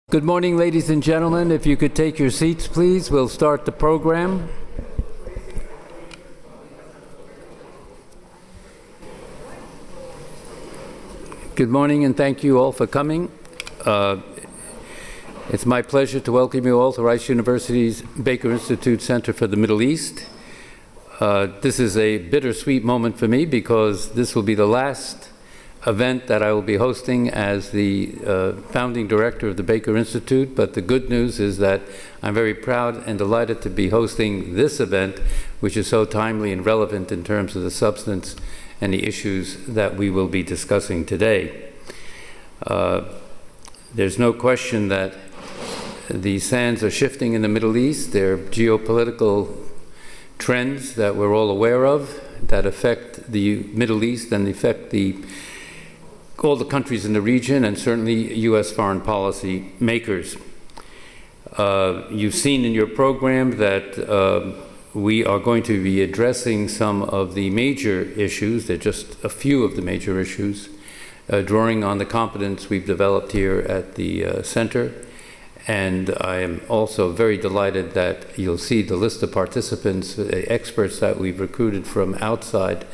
Good morning, ladies and gentlemen. If you could take your seats, please, we'll start the program. Good morning, and thank you all for coming. It's my pleasure to welcome you all to Rice University's Baker Institute Center for the Middle East. This is a bittersweet moment for me because this will be the last event that I will be hosting as the founding director of the Baker Institute, but the good news is that I'm very proud and delighted to be hosting this event, which is so timely and relevant in terms of the substance and the issues that we will be discussing today. There's no question that the sands are shifting in the Middle East. There are geopolitical trends that we're all aware of that affect the Middle East and affect all the countries in the region, and certainly U.S. foreign policy makers. You've seen in your program that we are going to be addressing some of the major issues. They're just a few of the major issues, drawing on the competence we've developed here at the center. And I am also very delighted that you'll see the list of participants, experts that we've recruited from outside,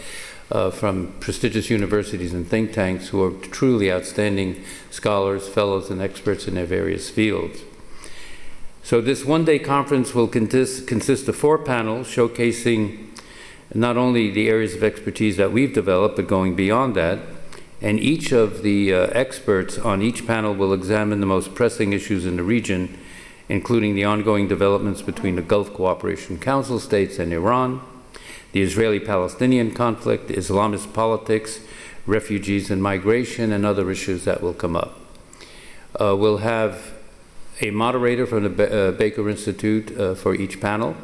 from prestigious universities and think tanks who are truly outstanding scholars, fellows, and experts in their various fields. So this one-day conference will consist of 4 panels showcasing not only the areas of expertise that we've developed, but going beyond that. And each of the experts on each panel will examine the most pressing issues in the region, including the ongoing developments between the Gulf Cooperation Council states and Iran, the Israeli-Palestinian conflict, Islamist politics, refugees and migration, and other issues that will come up. We'll have a moderator from the Baker Institute for each panel,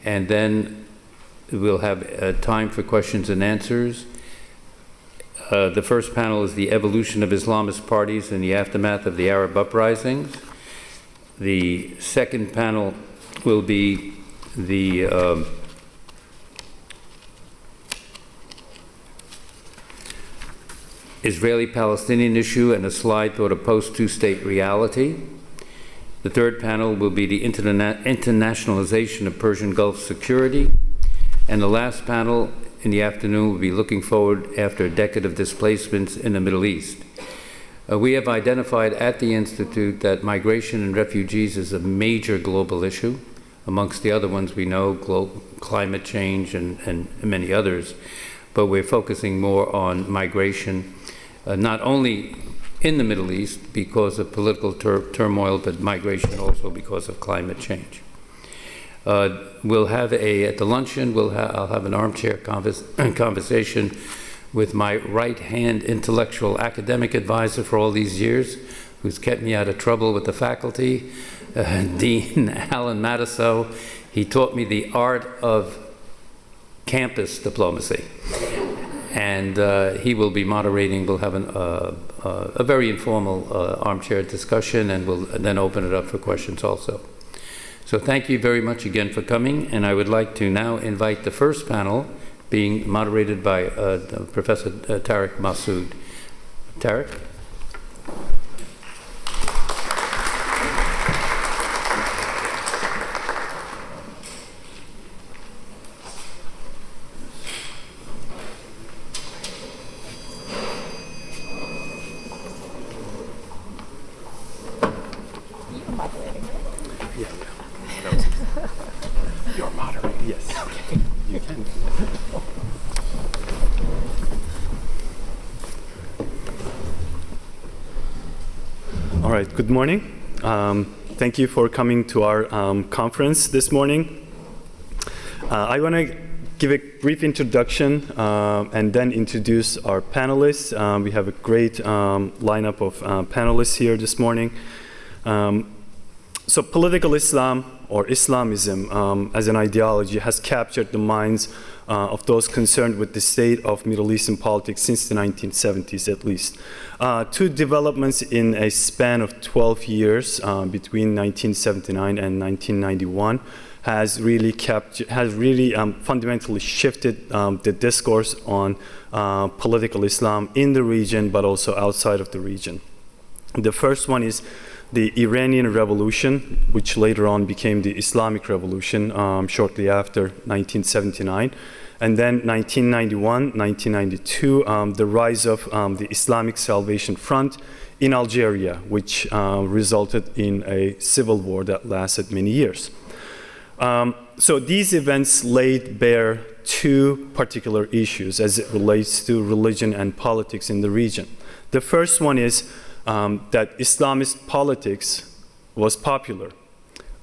and then we'll have time for questions and answers. The first panel is the evolution of Islamist parties in the aftermath of the Arab uprisings. The second panel will be the Israeli-Palestinian issue and a slide toward a post-two-state reality. The third panel will be the internationalization of Persian Gulf security. And the last panel in the afternoon will be looking forward after a decade of displacements in the Middle East. We have identified at the Institute that migration and refugees is a major global issue. Amongst the other ones we know, climate change and many others. But we're focusing more on migration, not only in the Middle East because of political turmoil, but migration also because of climate change. We'll have at the luncheon, I'll have an armchair conversation with my right-hand intellectual academic advisor for all these years, who's kept me out of trouble with the faculty, Dean Alan Matisow. He taught me the art of campus diplomacy. And he will be moderating. We'll have a very informal armchair discussion, and we'll then open it up for questions also. So thank you very much again for coming, and I would like to now invite the first panel, being moderated by Professor Tariq Massoud. Tariq? All right, good morning. Thank you for coming to our conference this morning. I want to give a brief introduction and then introduce our panelists. We have a great lineup of panelists here this morning. So political Islam, or Islamism, as an ideology has captured the minds of those concerned with the state of Middle Eastern politics since the 1970s at least. Two developments in a span of 12 years between 1979 and 1991 has really fundamentally shifted the discourse on political Islam in the region, but also outside of the region. The first one is the Iranian Revolution, which later on became the Islamic Revolution shortly after 1979. And then 1991, 1992, the rise of the Islamic Salvation Front in Algeria, which resulted in a civil war that lasted many years. So these events laid bare two particular issues as it relates to religion and politics in the region. The first one is that Islamist politics was popular.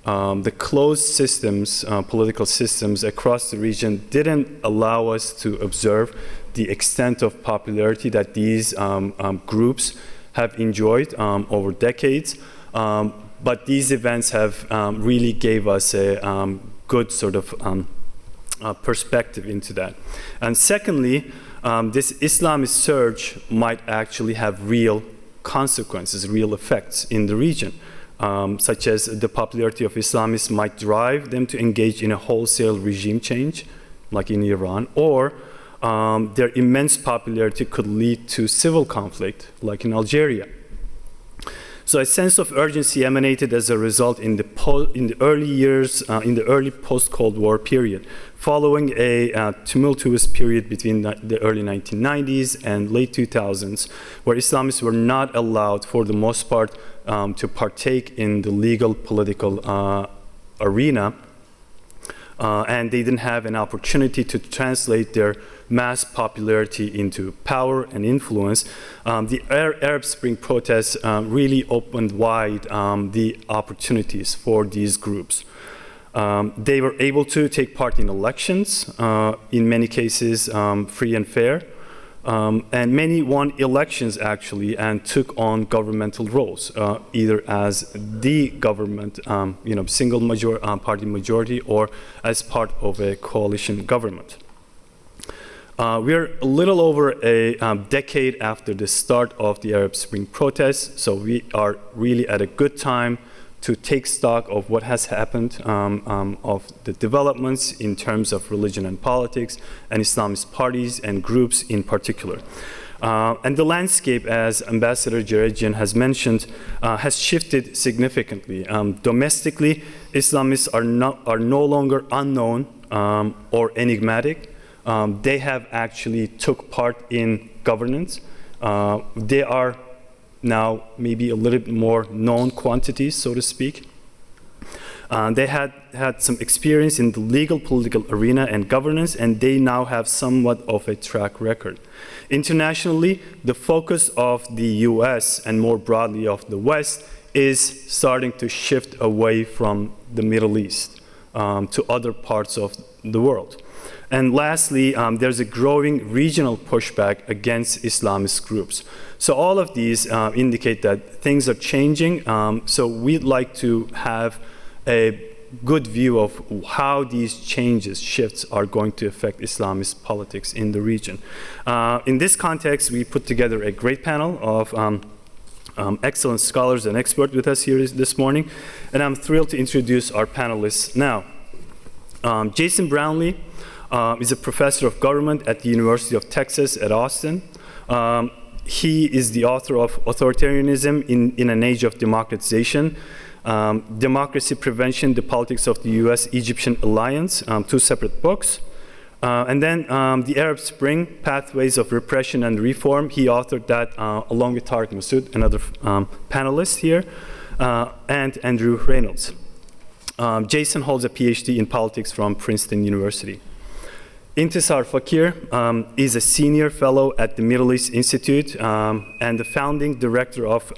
The closed systems, political systems across the region didn't allow us to observe the extent of popularity that these groups have enjoyed over decades. But these events have really gave us a good sort of perspective into that. And secondly, this Islamist surge might actually have real consequences, real effects in the region. Such as the popularity of Islamists might drive them to engage in a wholesale regime change, like in Iran, or their immense popularity could lead to civil conflict, like in Algeria. So a sense of urgency emanated as a result in the early years, in the early post-Cold War period, following a tumultuous period between the early 1990s and late 2000s, where Islamists were not allowed, for the most part, to partake in the legal political arena, and they didn't have an opportunity to translate their mass popularity into power and influence. The Arab Spring protests really opened wide the opportunities for these groups. They were able to take part in elections, in many cases free and fair, and many won elections actually and took on governmental roles, either as the government, single party majority, or as part of a coalition government. We're a little over a decade after the start of the Arab Spring protests, so we are really at a good time to take stock of what has happened, of the developments in terms of religion and politics, and Islamist parties and groups in particular. And the landscape, as Ambassador Djerejian has mentioned, has shifted significantly. Domestically, Islamists are no longer unknown or enigmatic. They have actually took part in governance. They are now maybe a little bit more known quantities, so to speak. They had some experience in the legal political arena and governance, and they now have somewhat of a track record. Internationally, the focus of the US and more broadly of the West is starting to shift away from the Middle East to other parts of the world. And lastly, there's a growing regional pushback against Islamist groups. So all of these indicate that things are changing. So we'd like to have a good view of how these changes, shifts, are going to affect Islamist politics in the region. In this context, we put together a great panel of excellent scholars and experts with us here this morning. And I'm thrilled to introduce our panelists now. Jason Brownlee is a professor of government at the University of Texas at Austin. He is the author of Authoritarianism in an Age of Democratization, Democracy Prevention, the Politics of the US-Egyptian Alliance, two separate books. And then the Arab Spring, Pathways of Repression and Reform. He authored that along with Tariq Masood, another panelist here, and Andrew Reynolds. Jason holds a PhD in politics from Princeton University. Intisar Fakir is a senior fellow at the Middle East Institute and the founding director of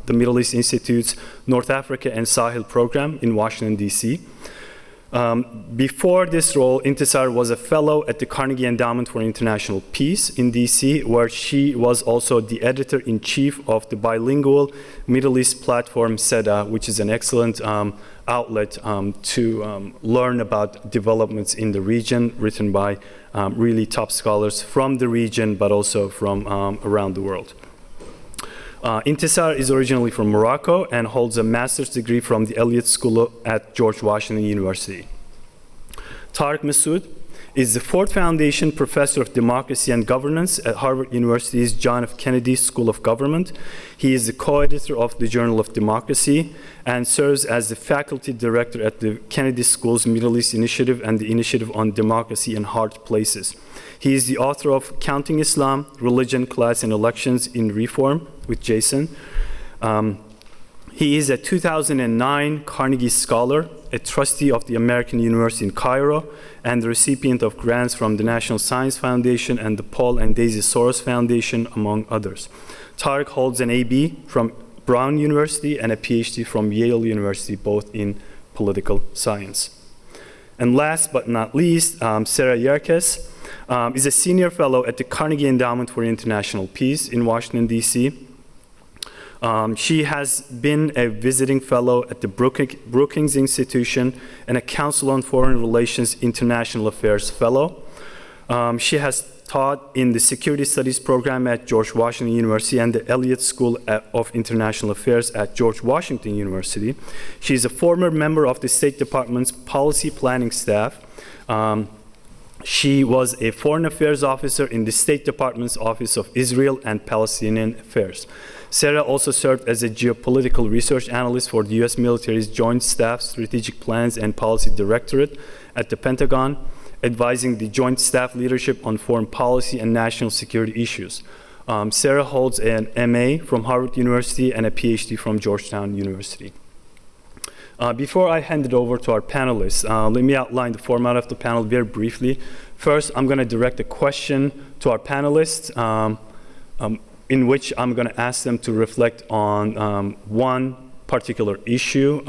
the Middle East Institute's North Africa and Sahel program in Washington, D.C. Before this role, Intisar was a fellow at the Carnegie Endowment for International Peace in D.C., where she was also the editor-in-chief of the bilingual Middle East platform, SEDA, which is an excellent outlet to learn about developments in the region, written by really top scholars from the region, but also from around the world. Intisar is originally from Morocco and holds a master's degree from the Elliott School at George Washington University. Tariq Masood is the Ford Foundation Professor of Democracy and Governance at Harvard University's John F. Kennedy School of Government. He is the co-editor of the Journal of Democracy and serves as the faculty director at the Kennedy School's Middle East Initiative and the Initiative on Democracy in Hard Places. He is the author of Counting Islam, Religion, Class, and Elections in Reform with Jason. He is a 2009 Carnegie Scholar, a trustee of the American University in Cairo, and the recipient of grants from the National Science Foundation and the Paul and Daisy Soros Foundation, among others. Tariq holds an AB from Brown University and a PhD from Yale University, both in political science. And last but not least, Sarah Yerkes is a senior fellow at the Carnegie Endowment for International Peace in Washington, D.C. She has been a visiting fellow at the Brookings Institution and a Council on Foreign Relations International Affairs fellow. She has taught in the Security Studies program at George Washington University and the Elliott School of International Affairs at George Washington University. She is a former member of the State Department's policy planning staff. She was a foreign affairs officer in the State Department's Office of Israel and Palestinian Affairs. Sarah also served as a geopolitical research analyst for the U.S. military's Joint Staff Strategic Plans and Policy Directorate at the Pentagon, advising the Joint Staff leadership on foreign policy and national security issues. Sarah holds an MA from Harvard University and a PhD from Georgetown University. Before I hand it over to our panelists, let me outline the format of the panel very briefly. First, I'm going to direct a question to our panelists, in which I'm going to ask them to reflect on one particular issue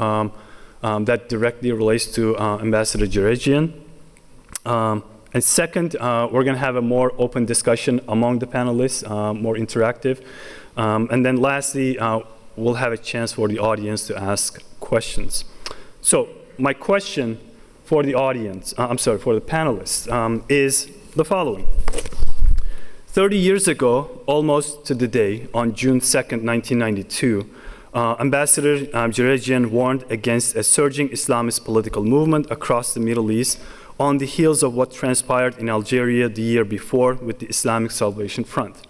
that directly relates to Ambassador Djerejian. And second, we're going to have a more open discussion among the panelists, more interactive. And then lastly, we'll have a chance for the audience to ask questions. So my question for the audience, for the panelists, is the following. 30 years ago, almost to the day, on June 2nd, 1992, Ambassador Djerejian warned against a surging Islamist political movement across the Middle East on the heels of what transpired in Algeria the year before with the Islamic Salvation Front.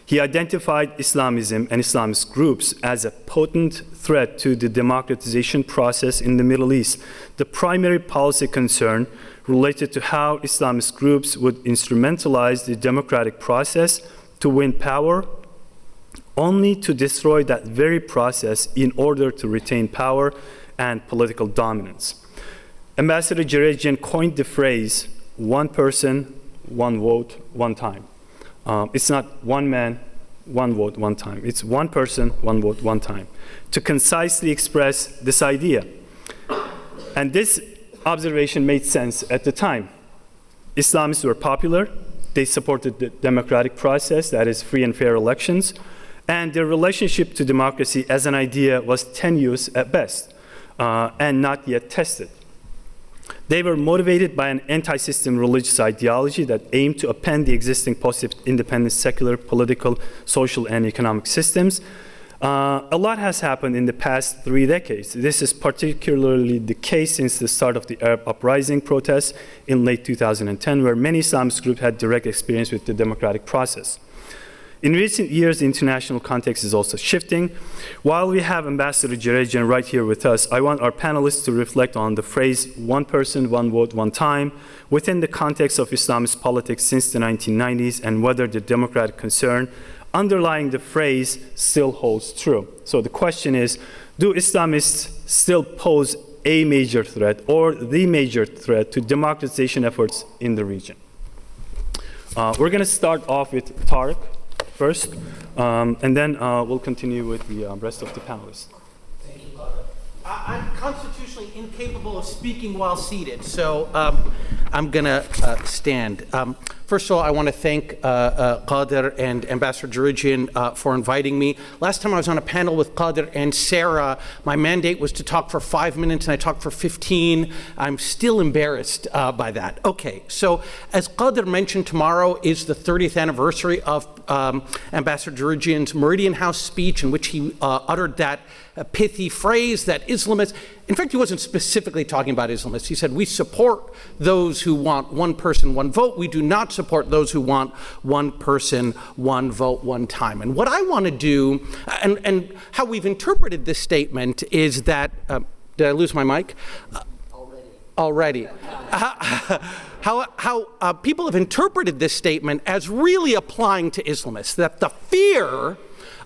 He identified Islamism and Islamist groups as a potent threat to the democratization process in the Middle East. The primary policy concern related to how Islamist groups would instrumentalize the democratic process to win power, only to destroy that very process in order to retain power and political dominance. Ambassador Djerejian coined the phrase, one person, one vote, one time. It's not one man, one vote, one time. It's one person, one vote, one time, to concisely express this idea. And this observation made sense at the time. Islamists were popular. They supported the democratic process, that is free and fair elections, and their relationship to democracy as an idea was tenuous at best and not yet tested. They were motivated by an anti-system religious ideology that aimed to append the existing post-independent secular, political, social, and economic systems. A lot has happened in the past 3 decades. This is particularly the case since the start of the Arab uprising protests in late 2010, where many Islamist groups had direct experience with the democratic process. In recent years, the international context is also shifting. While we have Ambassador Djerejian right here with us, I want our panelists to reflect on the phrase, one person, one vote, one time, within the context of Islamist politics since the 1990s, and whether the democratic concern underlying the phrase still holds true. So the question is, do Islamists still pose a major threat or the major threat to democratization efforts in the region? We're going to start off with Tariq first, and then we'll continue with the rest of the panelists. Thank you, Qadir. I'm constitutionally incapable of speaking while seated, so I'm going to stand. First of all, I want to thank Qadir and Ambassador Djerejian for inviting me. Last time I was on a panel with Qadir and Sarah, my mandate was to talk for 5 minutes, and I talked for 15. I'm still embarrassed by that. Okay, so as Qadir mentioned, tomorrow is the 30th anniversary of Ambassador Djerejian's Meridian House speech, in which he uttered that pithy phrase that Islamists, in fact, he wasn't specifically talking about Islamists. He said, we support those who want one person, one vote. We do not support those who want one person, one vote, one time. And what I want to do, and how we've interpreted this statement is that, did I lose my mic? Already. How people have interpreted this statement as really applying to Islamists, that the fear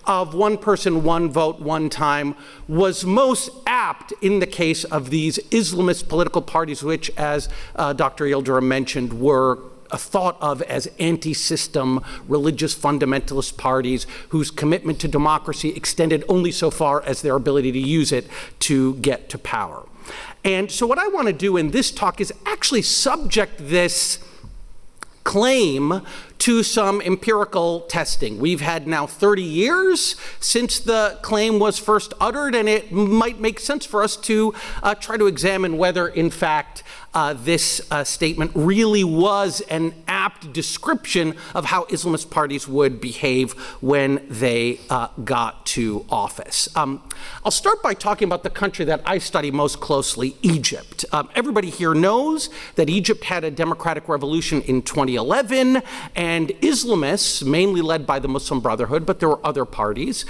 of one person, one vote, one time was most apt in the case of these Islamist political parties, which, as Dr. Yildirim mentioned, were thought of as anti-system religious fundamentalist parties whose commitment to democracy extended only so far as their ability to use it to get to power. And so what I want to do in this talk is actually subject this claim to some empirical testing. We've had now 30 years since the claim was first uttered, and it might make sense for us to try to examine whether, in fact, this statement really was an apt description of how Islamist parties would behave when they got to office. I'll start by talking about the country that I study most closely, Egypt. Everybody here knows that Egypt had a democratic revolution in 2011, and Islamists, mainly led by the Muslim Brotherhood, but there were other parties,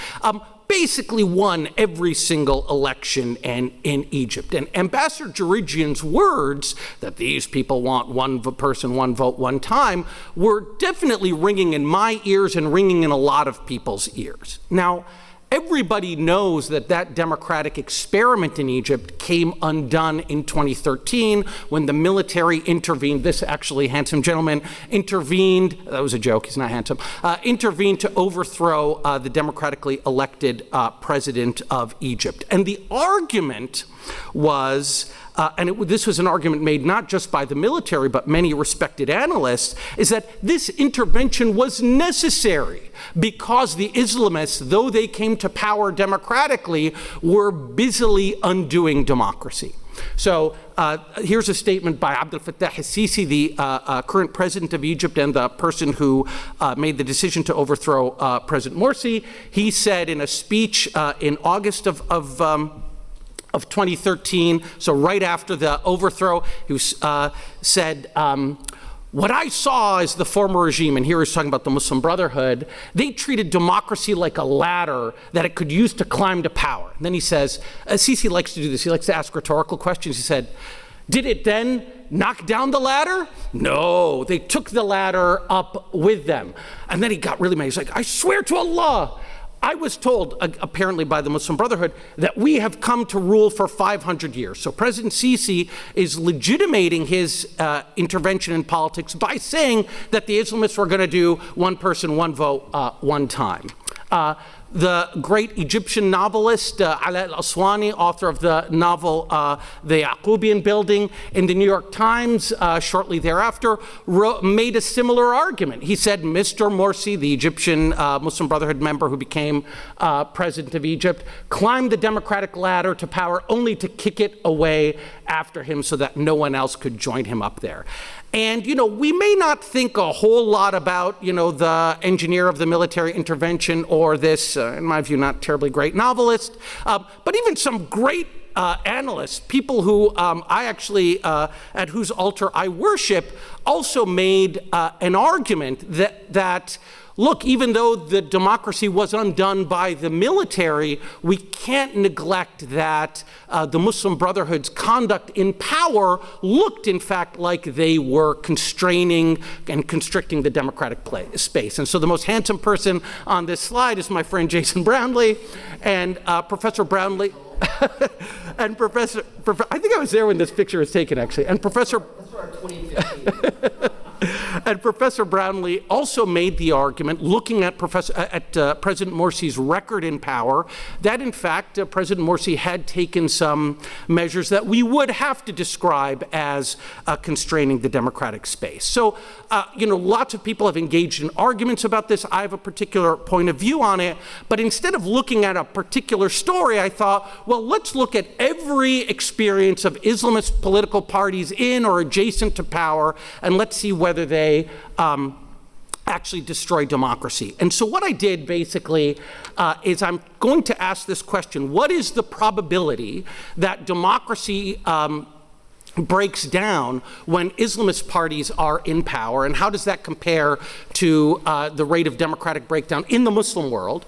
basically won every single election in Egypt. And Ambassador Djerejian's words that these people want one person, one vote, one time were definitely ringing in my ears and ringing in a lot of people's ears. Now, everybody knows that that democratic experiment in Egypt came undone in 2013 when the military intervened. This actually handsome gentleman intervened, that was a joke, he's not handsome, intervened to overthrow the democratically elected president of Egypt. And the argument was, this was an argument made not just by the military, but many respected analysts, is that this intervention was necessary because the Islamists, though they came to power democratically, were busily undoing democracy. So here's a statement by Abdel Fattah al-Sisi, the current president of Egypt and the person who made the decision to overthrow President Morsi. He said in a speech in August of 2013, so right after the overthrow, he said, what I saw as the former regime, and here he's talking about the Muslim Brotherhood, they treated democracy like a ladder that it could use to climb to power. And then he says, Sisi likes to do this, he likes to ask rhetorical questions. He said, did it then knock down the ladder? No, they took the ladder up with them. And then he got really mad. He's like, I swear to Allah, I was told, apparently by the Muslim Brotherhood, that we have come to rule for 500 years. So President Sisi is legitimating his intervention in politics by saying that the Islamists were going to do one person, one vote, one time. The great Egyptian novelist Ala al-Aswani, author of the novel The Yaqubian Building, in the New York Times shortly thereafter, made a similar argument. He said Mr. Morsi, the Egyptian Muslim Brotherhood member who became president of Egypt, climbed the democratic ladder to power only to kick it away after him so that no one else could join him up there. And, we may not think a whole lot about, the engineer of the military intervention or this, in my view, not terribly great novelist, but even some great analysts, people who I actually, at whose altar I worship, also made an argument that look, even though the democracy was undone by the military, we can't neglect that the Muslim Brotherhood's conduct in power looked, in fact, like they were constraining and constricting the democratic space. And so the most handsome person on this slide is my friend Jason Brownlee, and Professor Brownlee, and Professor, I think I was there when this picture was taken, actually, and Professor... That's our 2015. And Professor Brownlee also made the argument, looking at President Morsi's record in power, that in fact President Morsi had taken some measures that we would have to describe as constraining the democratic space. So, lots of people have engaged in arguments about this. I have a particular point of view on it, but instead of looking at a particular story, I thought, well, let's look at every experience of Islamist political parties in or adjacent to power, and let's see whether they actually destroy democracy. And so what I did basically is I'm going to ask this question: what is the probability that democracy breaks down when Islamist parties are in power, and how does that compare to the rate of democratic breakdown in the Muslim world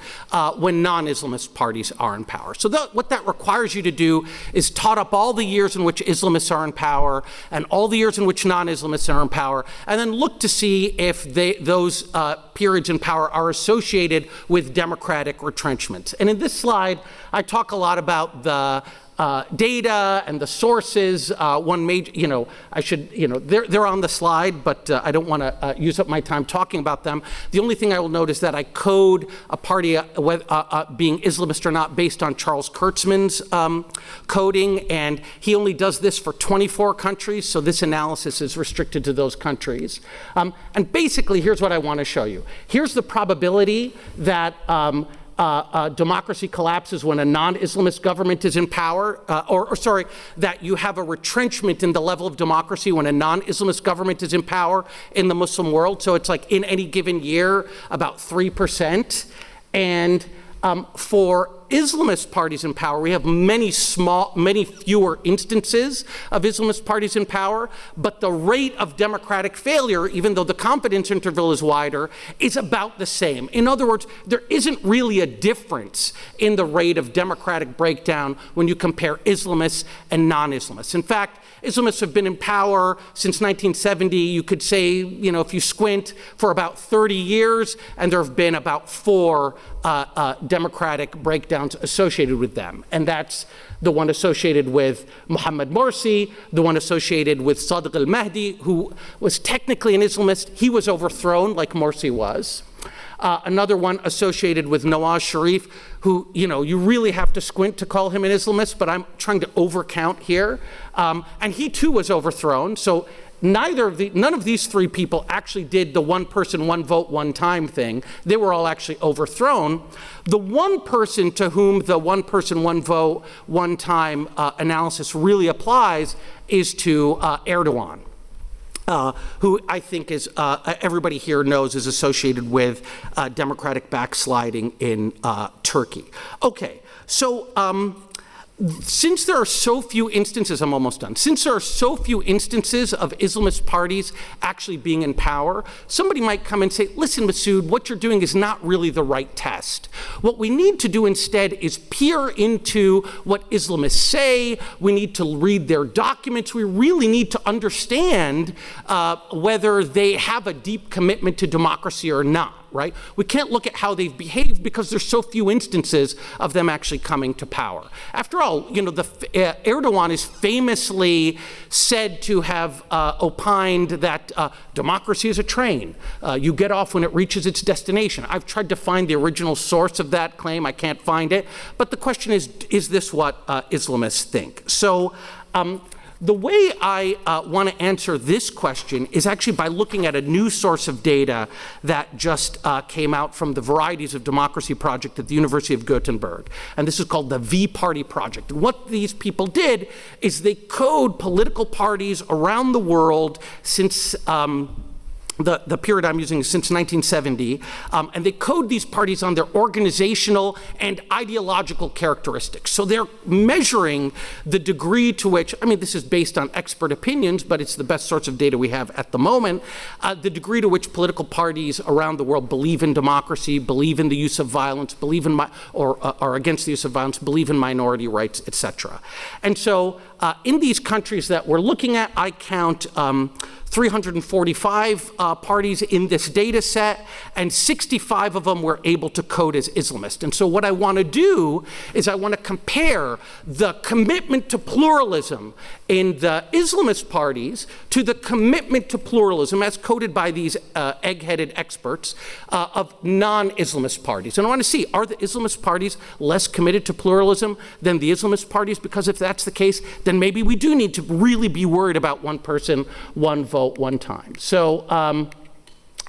when non-Islamist parties are in power? So what that requires you to do is tot up all the years in which Islamists are in power and all the years in which non-Islamists are in power, and then look to see if those periods in power are associated with democratic retrenchments. And in this slide, I talk a lot about the data and the sources. One major, they're on the slide, but I don't want to use up my time talking about them. The only thing I will note is that I code a party being Islamist or not based on Charles Kurtzman's coding, and he only does this for 24 countries, so this analysis is restricted to those countries. And basically, here's what I want to show you. Here's the probability that democracy collapses when a non-Islamist government is in power, that you have a retrenchment in the level of democracy when a non-Islamist government is in power in the Muslim world. So it's like in any given year, about 3%. And for Islamist parties in power, we have many fewer instances of Islamist parties in power, but the rate of democratic failure, even though the confidence interval is wider, is about the same. In other words, there isn't really a difference in the rate of democratic breakdown when you compare Islamists and non-Islamists. In fact, Islamists have been in power since 1970, you could say, if you squint, for about 30 years, and there have been about 4 democratic breakdowns associated with them. And that's the one associated with Mohammed Morsi, the one associated with Sadiq al-Mahdi, who was technically an Islamist. He was overthrown like Morsi was. Another one associated with Nawaz Sharif, who, you really have to squint to call him an Islamist, but I'm trying to overcount here. And he too was overthrown. So none of these 3 people actually did the one person, one vote, one time thing. They were all actually overthrown. The one person to whom the one person, one vote, one time analysis really applies is to Erdogan. Who I think is, everybody here knows is associated with democratic backsliding in Turkey. Okay, so since there are so few instances, I'm almost done. Since there are so few instances of Islamist parties actually being in power, somebody might come and say, listen, Masood, what you're doing is not really the right test. What we need to do instead is peer into what Islamists say. We need to read their documents. We really need to understand whether they have a deep commitment to democracy or not. Right? We can't look at how they've behaved because there's so few instances of them actually coming to power. After all, Erdogan is famously said to have opined that democracy is a train. You get off when it reaches its destination. I've tried to find the original source of that claim. I can't find it. But the question is this what Islamists think? So the way I want to answer this question is actually by looking at a new source of data that just came out from the Varieties of Democracy project at the University of Gothenburg. And this is called the V-Party project. And what these people did is they code political parties around the world since the period I'm using is since 1970, and they code these parties on their organizational and ideological characteristics. So they're measuring the degree to which, this is based on expert opinions, but it's the best source of data we have at the moment, the degree to which political parties around the world believe in democracy, believe in the use of violence, believe in or are against the use of violence, believe in minority rights, etc. And so in these countries that we're looking at, I count 345 parties in this data set, and 65 of them were able to code as Islamist. And so what I want to do is I want to compare the commitment to pluralism in the Islamist parties to the commitment to pluralism as coded by these egg-headed experts of non-Islamist parties. And I want to see, are the Islamist parties less committed to pluralism than the Islamist parties? Because if that's the case, then maybe we do need to really be worried about one person, one vote, one time. So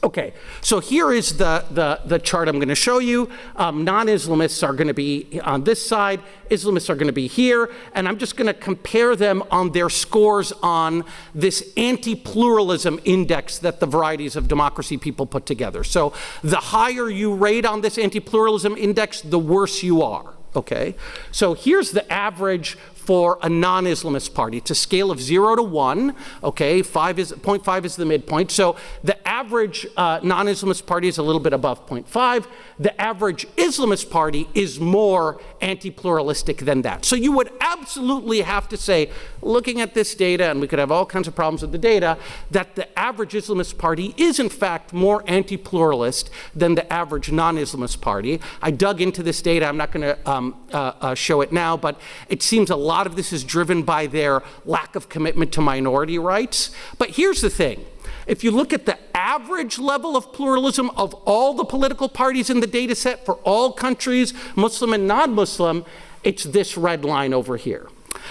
Okay, so here is the chart I'm going to show you. Non-Islamists are going to be on this side, Islamists are going to be here, and I'm just going to compare them on their scores on this anti-pluralism index that the varieties of democracy people put together. So the higher you rate on this anti-pluralism index, the worse you are. Okay, so here's the average for a non-Islamist party. It's a scale of 0 to 1, okay? 0.5 is the midpoint. So the average non-Islamist party is a little bit above 0.5. The average Islamist party is more anti-pluralistic than that. So you would absolutely have to say, looking at this data, and we could have all kinds of problems with the data, that the average Islamist party is in fact more anti-pluralist than the average non-Islamist party. I dug into this data. I'm not going to show it now, but it seems a lot of this is driven by their lack of commitment to minority rights. But here's the thing. If you look at the average level of pluralism of all the political parties in the data set for all countries, Muslim and non-Muslim, it's this red line over here.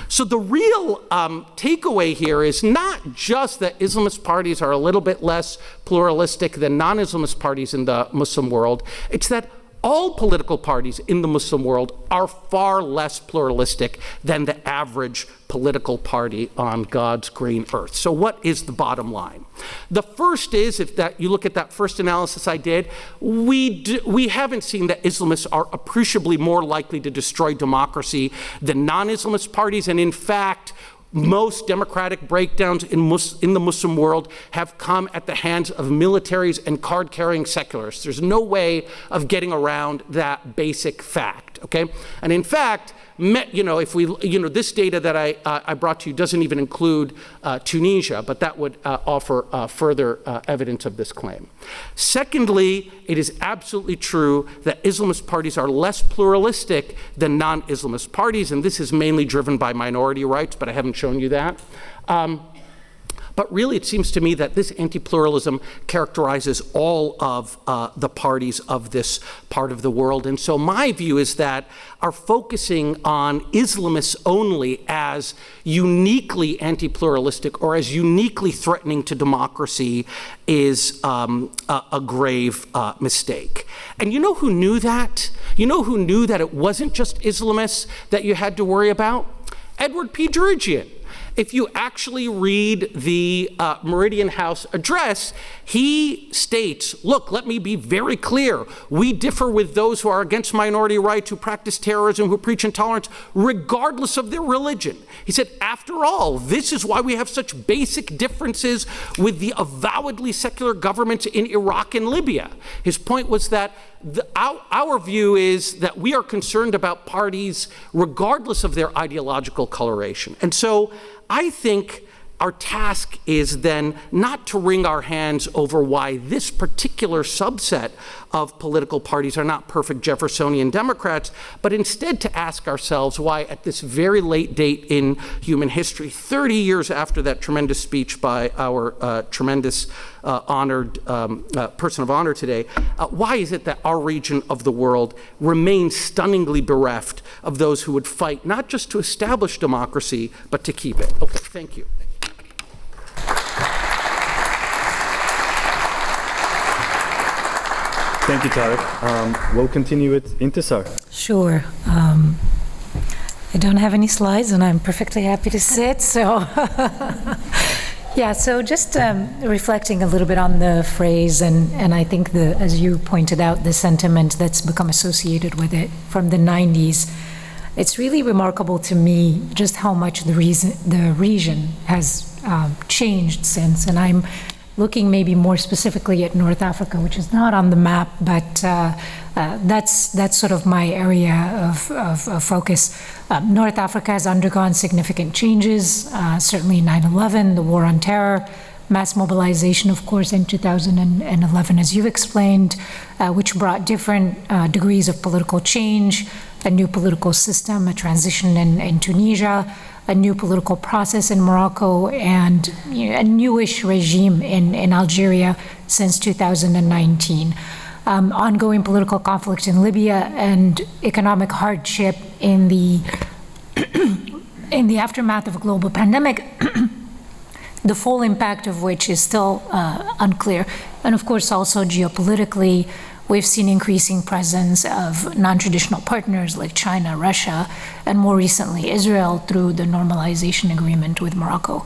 So the real takeaway here is not just that Islamist parties are a little bit less pluralistic than non-Islamist parties in the Muslim world, it's that all political parties in the Muslim world are far less pluralistic than the average political party on God's green earth. So what is the bottom line? The first is, if that you look at that first analysis I did, we haven't seen that Islamists are appreciably more likely to destroy democracy than non-Islamist parties, and in fact, most democratic breakdowns in the Muslim world have come at the hands of militaries and card-carrying secularists. There's no way of getting around that basic fact, okay? And in fact, if we, this data that I brought to you doesn't even include Tunisia, but that would offer further evidence of this claim. Secondly, it is absolutely true that Islamist parties are less pluralistic than non-Islamist parties, and this is mainly driven by minority rights, but I haven't shown you that. But really, it seems to me that this anti-pluralism characterizes all of the parties of this part of the world. And so my view is that our focusing on Islamists only as uniquely anti-pluralistic or as uniquely threatening to democracy is a grave mistake. And you know who knew that? You know who knew that it wasn't just Islamists that you had to worry about? Edward P. Djerejian. If you actually read the Meridian House address, he states, look, let me be very clear. We differ with those who are against minority rights, who practice terrorism, who preach intolerance, regardless of their religion. He said, after all, this is why we have such basic differences with the avowedly secular governments in Iraq and Libya. His point was that our view is that we are concerned about parties regardless of their ideological coloration. And so I think our task is then not to wring our hands over why this particular subset of political parties are not perfect Jeffersonian Democrats, but instead to ask ourselves why at this very late date in human history, 30 years after that tremendous speech by our tremendous honored person of honor today, why is it that our region of the world remains stunningly bereft of those who would fight not just to establish democracy, but to keep it? Okay, thank you. Thank you, Tarek. We'll continue with Intisar. Sure. I don't have any slides, and I'm perfectly happy to sit, so... Yeah, so just reflecting a little bit on the phrase, and I think, as you pointed out, the sentiment that's become associated with it from the 90s, it's really remarkable to me just how much the region has changed since, and I'm looking maybe more specifically at North Africa, which is not on the map, but that's sort of my area of focus. North Africa has undergone significant changes, certainly 9/11, the war on terror, mass mobilization, of course, in 2011, as you've explained, which brought different degrees of political change, a new political system, a transition in Tunisia, a new political process in Morocco, and a newish regime in Algeria since 2019. Ongoing political conflict in Libya and economic hardship in the in the aftermath of a global pandemic the full impact of which is still unclear. And of course, also geopolitically, we've seen increasing presence of non-traditional partners like China, Russia, and more recently Israel through the normalization agreement with Morocco.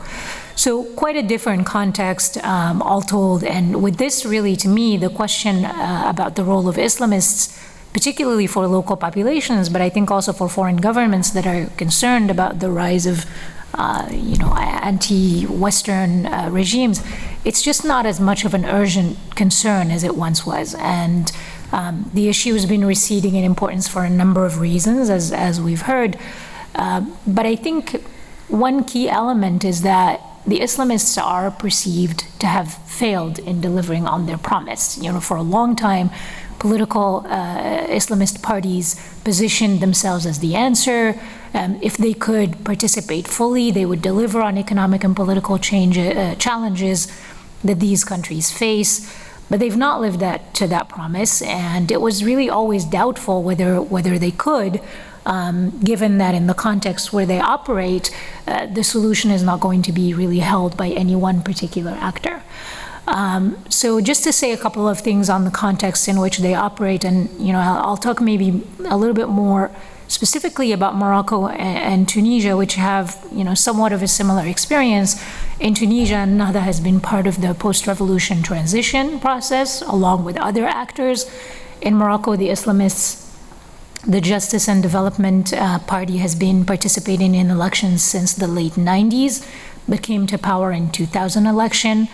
So quite a different context, all told. And with this, really, to me, the question about the role of Islamists, particularly for local populations, but I think also for foreign governments that are concerned about the rise of anti-Western regimes, it's just not as much of an urgent concern as it once was. And the issue has been receding in importance for a number of reasons, as we've heard. But I think one key element is that the Islamists are perceived to have failed in delivering on their promise. For a long time, political Islamist parties positioned themselves as the answer. If they could participate fully, they would deliver on economic and political challenges that these countries face. But they've not lived up to that promise, and it was really always doubtful whether they could, given that in the context where they operate, the solution is not going to be really held by any one particular actor. So just to say a couple of things on the context in which they operate, and I'll talk maybe a little bit more specifically about Morocco and Tunisia, which have somewhat of a similar experience. In Tunisia, Nahda has been part of the post-revolution transition process, along with other actors. In Morocco, the Islamists, the Justice and Development Party, has been participating in elections since the late 90s, but came to power in 2000 election.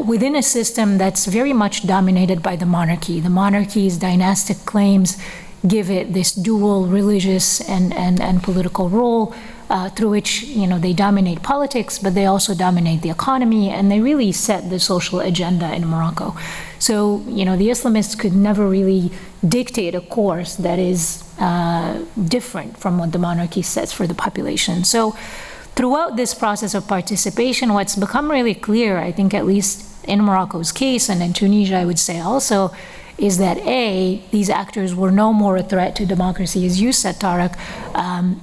Within a system that's very much dominated by the monarchy. The monarchy's dynastic claims give it this dual religious and political role through which they dominate politics, but they also dominate the economy, and they really set the social agenda in Morocco. So the Islamists could never really dictate a course that is different from what the monarchy sets for the population. So throughout this process of participation, what's become really clear, I think at least in Morocco's case, and in Tunisia I would say also, is that these actors were no more a threat to democracy, as you said, Tarek,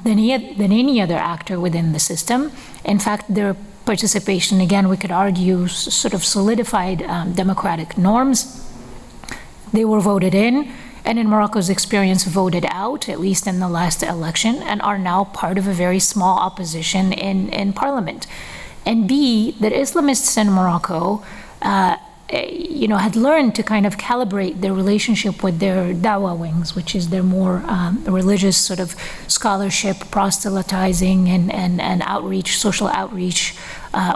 than any other actor within the system. In fact, their participation, again, we could argue, sort of solidified democratic norms. They were voted in, and in Morocco's experience, voted out, at least in the last election, and are now part of a very small opposition in parliament. And B, that Islamists in Morocco had learned to kind of calibrate their relationship with their dawah wings, which is their more religious sort of scholarship, proselytizing, and outreach, social outreach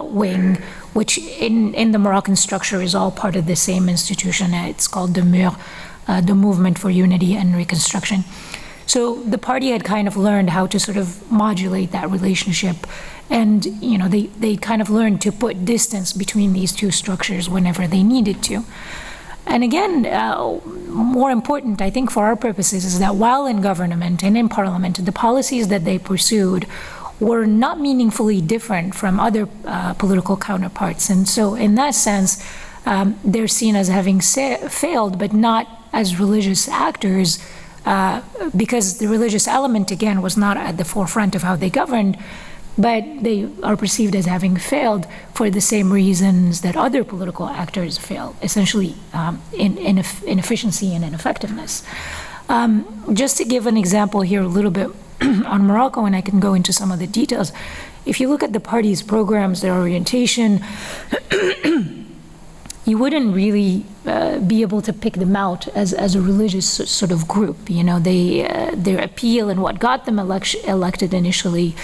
wing, which in the Moroccan structure is all part of the same institution. It's called the MUR, the Movement for Unity and Reconstruction. So the party had kind of learned how to sort of modulate that relationship. And they kind of learned to put distance between these two structures whenever they needed to. And again, more important, I think, for our purposes, is that while in government and in parliament, the policies that they pursued were not meaningfully different from other political counterparts. And so in that sense, they're seen as having failed, but not as religious actors, because the religious element, again, was not at the forefront of how they governed. But they are perceived as having failed for the same reasons that other political actors fail, essentially in inefficiency and ineffectiveness. Just to give an example here a little bit on Morocco, and I can go into some of the details. If you look at the party's programs, their orientation, you wouldn't really be able to pick them out as a religious sort of group. Their appeal and what got them elected initially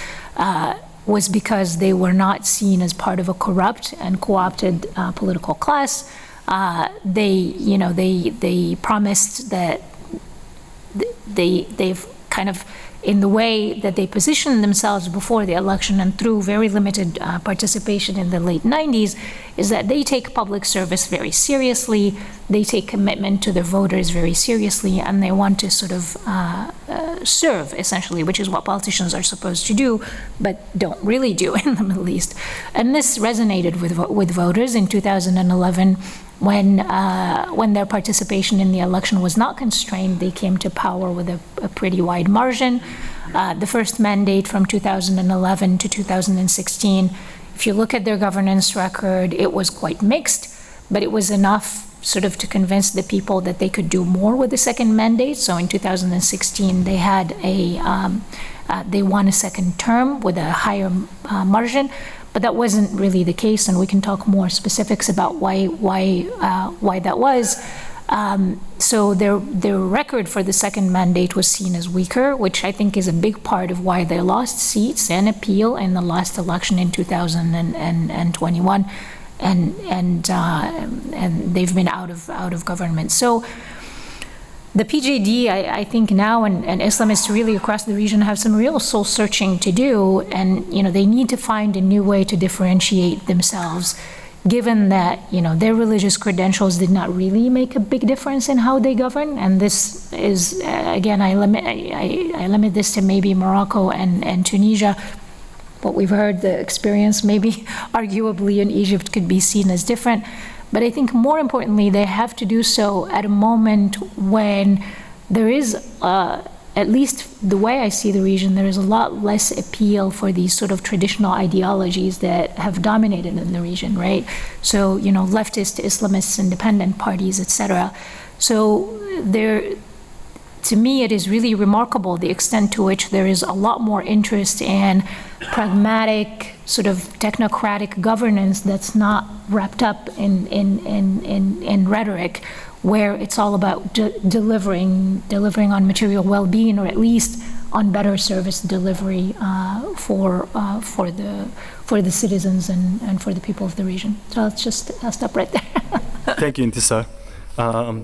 was because they were not seen as part of a corrupt and co-opted political class. They promised that they've kind of, in the way that they positioned themselves before the election and through very limited participation in the late 90s, is that they take public service very seriously, they take commitment to their voters very seriously, and they want to sort of serve, essentially, which is what politicians are supposed to do, but don't really do in the Middle East. And this resonated with voters in 2011, when their participation in the election was not constrained. They came to power with a pretty wide margin. The first mandate from 2011 to 2016, If you look at their governance record, it was quite mixed, but it was enough sort of to convince the people that they could do more with the second mandate. So in 2016, they had they won a second term with a higher margin, but that wasn't really the case, and we can talk more specifics about why that was. So their record for the second mandate was seen as weaker, which I think is a big part of why they lost seats and appeal in the last election in 2021. And they've been out of government. So the PJD, I think now, and Islamists really across the region have some real soul searching to do, and they need to find a new way to differentiate themselves, given that their religious credentials did not really make a big difference in how they govern. And this is again, I limit this to maybe Morocco and Tunisia. What we've heard, the experience maybe arguably in Egypt could be seen as different. But I think more importantly, they have to do so at a moment when there is, at least the way I see the region, there is a lot less appeal for these sort of traditional ideologies that have dominated in the region, right? So, leftist, Islamists, independent parties, etc. So to me, it is really remarkable the extent to which there is a lot more interest in pragmatic, sort of technocratic governance that's not wrapped up in rhetoric, where it's all about delivering on material well-being, or at least on better service delivery for the citizens and for the people of the region. So I'll stop right there. Thank you, Intisar.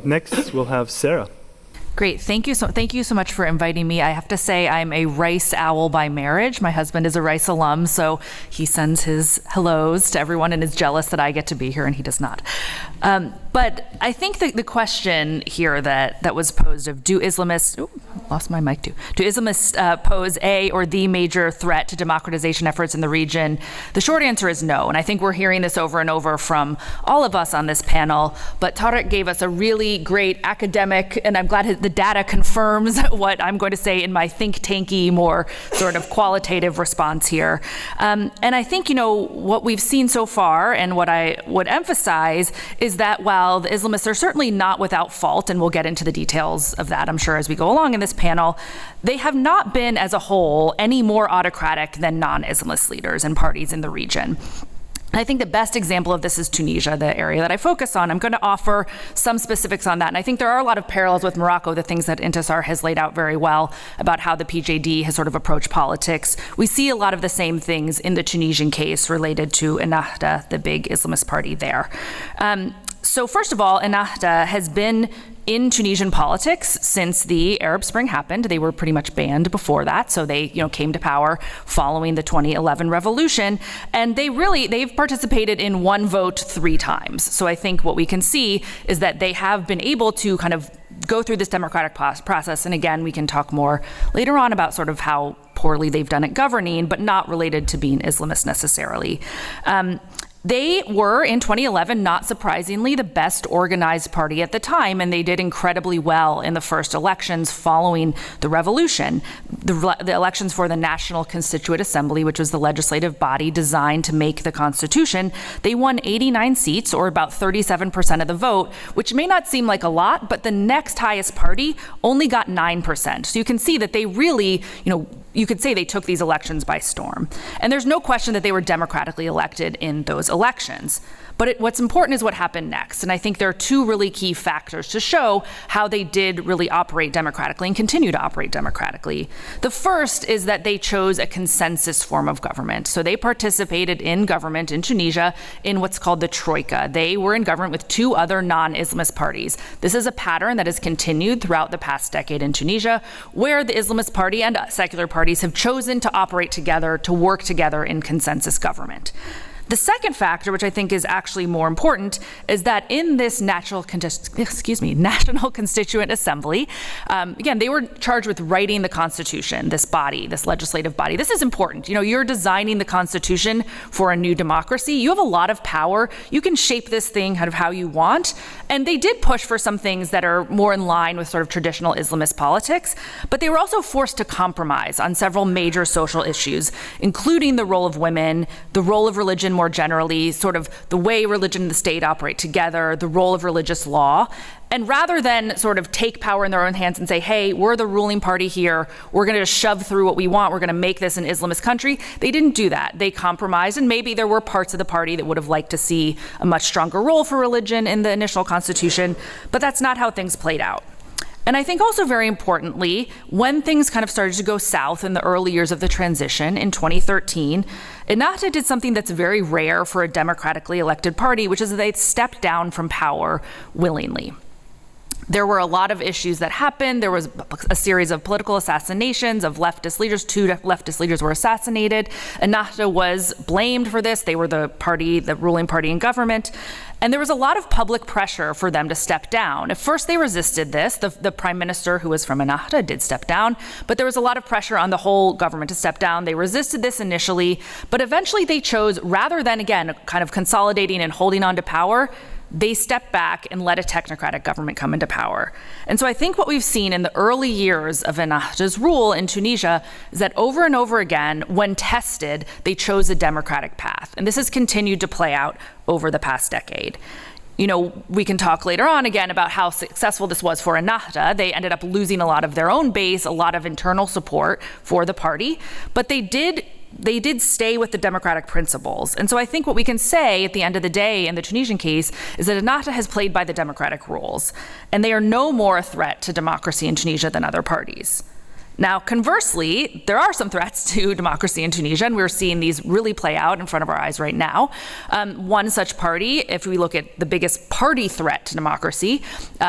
Next, we'll have Sarah. Great, thank you so much for inviting me. I have to say I'm a Rice owl by marriage. My husband is a Rice alum, so he sends his hellos to everyone and is jealous that I get to be here and he does not. But I think that the question here that was posed of do Islamists, lost my mic too, do Islamists pose a or the major threat to democratization efforts in the region? The short answer is no, and I think we're hearing this over and over from all of us on this panel, but Tarek gave us a really great academic, and I'm glad the data confirms what I'm going to say in my think tanky, more sort of qualitative response here. And I think, what we've seen so far, and what I would emphasize, is that while the Islamists are certainly not without fault, and we'll get into the details of that, I'm sure, as we go along in this panel, they have not been, as a whole, any more autocratic than non-Islamist leaders and parties in the region. I think the best example of this is Tunisia, the area that I focus on. I'm going to offer some specifics on that. And I think there are a lot of parallels with Morocco, the things that Intisar has laid out very well about how the PJD has sort of approached politics. We see a lot of the same things in the Tunisian case related to Ennahda, the big Islamist party there. So first of all, Ennahda has been in Tunisian politics since the Arab Spring happened. They were pretty much banned before that, so they came to power following the 2011 revolution, and they've participated in one vote 3 times. So I think what we can see is that they have been able to kind of go through this democratic process, and again, we can talk more later on about sort of how poorly they've done at governing, but not related to being Islamist necessarily. They were, in 2011, not surprisingly, the best organized party at the time, and they did incredibly well in the first elections following the revolution. The elections for the National Constituent Assembly, which was the legislative body designed to make the Constitution, they won 89 seats, or about 37% of the vote, which may not seem like a lot, but the next highest party only got 9%. So you can see that they really, you could say they took these elections by storm. And there's no question that they were democratically elected in those elections. But what's important is what happened next. And I think there are 2 really key factors to show how they did really operate democratically and continue to operate democratically. The first is that they chose a consensus form of government. So they participated in government in Tunisia in what's called the Troika. They were in government with 2 other non-Islamist parties. This is a pattern that has continued throughout the past decade in Tunisia, where the Islamist party and secular parties have chosen to operate together, to work together in consensus government. The second factor, which I think is actually more important, is that in this National Constituent Assembly, again, they were charged with writing the Constitution, this body, this legislative body. This is important. You know, you're designing the Constitution for a new democracy. You have a lot of power. You can shape this thing kind of how you want. And they did push for some things that are more in line with sort of traditional Islamist politics, but they were also forced to compromise on several major social issues, including the role of women, the role of religion more generally, sort of the way religion and the state operate together, the role of religious law. And rather than sort of take power in their own hands and say, hey, we're the ruling party here, we're going to just shove through what we want, we're going to make this an Islamist country, they didn't do that. They compromised, and maybe there were parts of the party that would have liked to see a much stronger role for religion in the initial constitution, but that's not how things played out. And I think also very importantly, when things kind of started to go south in the early years of the transition in 2013, Ennahda did something that's very rare for a democratically elected party, which is that they stepped down from power willingly. There were a lot of issues that happened. There was a series of political assassinations of leftist leaders. 2 leftist leaders were assassinated. Ennahda was blamed for this. They were the ruling party in government. And there was a lot of public pressure for them to step down. At first, they resisted this. The prime minister, who was from Ennahda, did step down. But there was a lot of pressure on the whole government to step down. They resisted this initially. But eventually, they chose, rather than, again, kind of consolidating and holding on to power, they stepped back and let a technocratic government come into power. And so I think what we've seen in the early years of Ennahda's rule in Tunisia is that over and over again, when tested, they chose a democratic path. And this has continued to play out over the past decade. You know, we can talk later on again about how successful this was for Ennahda. They ended up losing a lot of their own base, a lot of internal support for the party, but they did stay with the democratic principles. And so I think what we can say at the end of the day in the Tunisian case is that Ennahda has played by the democratic rules, and they are no more a threat to democracy in Tunisia than other parties. Now, conversely, there are some threats to democracy in Tunisia, and we're seeing these really play out in front of our eyes right now. One such party, if we look at the biggest party threat to democracy,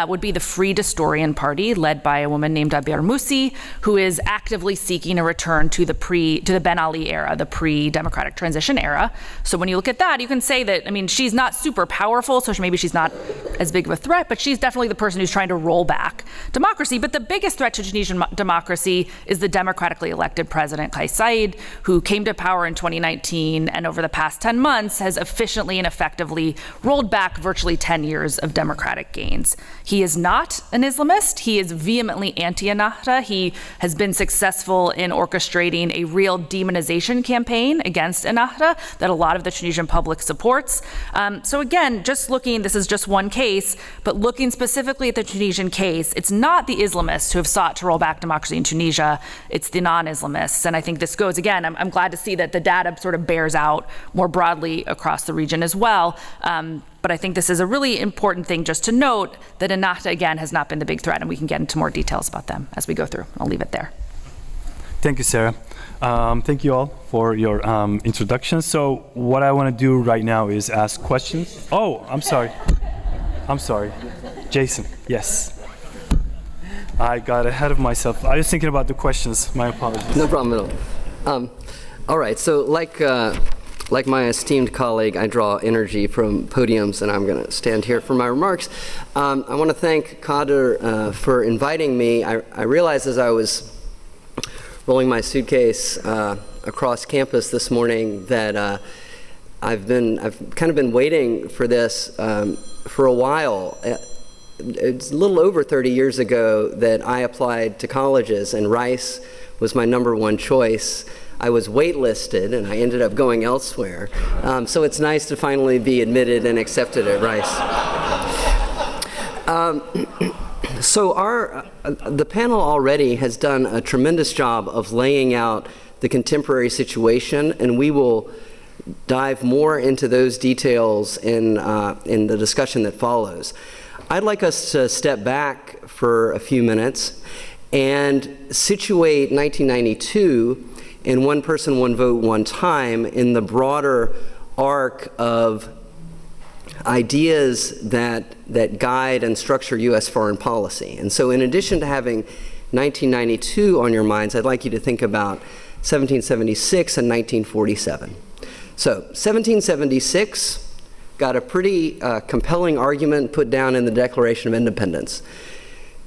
would be the Free Destorian Party, led by a woman named Abir Moussi, who is actively seeking a return to the Ben Ali era, the pre-democratic transition era. So when you look at that, you can say that, I mean, she's not super powerful, so maybe she's not as big of a threat, but she's definitely the person who's trying to roll back democracy. But the biggest threat to Tunisian democracy is the democratically elected president, Kais Saied, who came to power in 2019 and over the past 10 months has efficiently and effectively rolled back virtually 10 years of democratic gains. He is not an Islamist. He is vehemently anti-Ennahda. He has been successful in orchestrating a real demonization campaign against Ennahda that a lot of the Tunisian public supports. So again, this is just one case, but looking specifically at the Tunisian case, it's not the Islamists who have sought to roll back democracy in Tunisia. It's the non-Islamists. And I think this goes, again, I'm glad to see that the data sort of bears out more broadly across the region as well. But I think this is a really important thing just to note that Ennahda, again, has not been the big threat, and we can get into more details about them as we go through. I'll leave it there. Thank you, Sarah. Thank you all for your introduction. So what I want to do right now is ask questions. Oh, I'm sorry. Jason, yes. I got ahead of myself. I was thinking about the questions. My apologies. No problem at all. All right, so like my esteemed colleague, I draw energy from podiums, and I'm going to stand here for my remarks. I want to thank Kader for inviting me. I realized as I was rolling my suitcase across campus this morning that I've kind of been waiting for this for a while. It's a little over 30 years ago that I applied to colleges, and Rice was my #1 choice. I was waitlisted, and I ended up going elsewhere. So it's nice to finally be admitted and accepted at Rice. So the panel already has done a tremendous job of laying out the contemporary situation, and we will dive more into those details in the discussion that follows. I'd like us to step back for a few minutes and situate 1992 and one person, one vote, one time in the broader arc of ideas that guide and structure U.S. foreign policy. And so in addition to having 1992 on your minds, I'd like you to think about 1776 and 1947. So 1776 got a pretty compelling argument put down in the Declaration of Independence.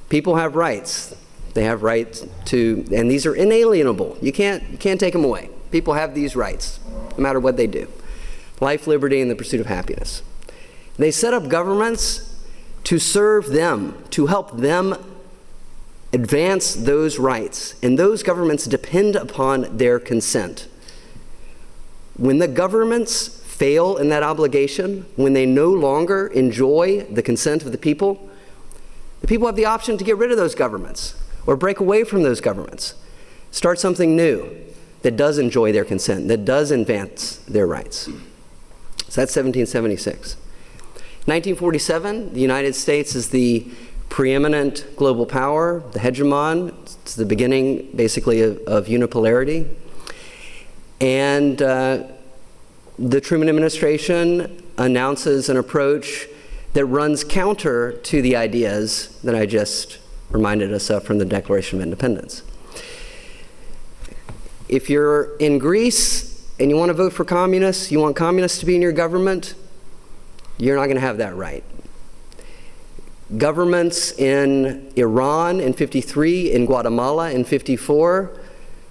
People have rights. They have rights to, and these are inalienable. You can't take them away. People have these rights, no matter what they do. Life, liberty, and the pursuit of happiness. They set up governments to serve them, to help them advance those rights, and those governments depend upon their consent. When the governments fail in that obligation, when they no longer enjoy the consent of the people have the option to get rid of those governments or break away from those governments, start something new that does enjoy their consent, that does advance their rights. So that's 1776. 1947, the United States is the preeminent global power, the hegemon. It's the beginning, basically, of unipolarity. And the Truman administration announces an approach that runs counter to the ideas that I just reminded us of from the Declaration of Independence. If you're in Greece and you want to vote for communists, you want communists to be in your government, you're not going to have that right. Governments in Iran in 53, in Guatemala in 54,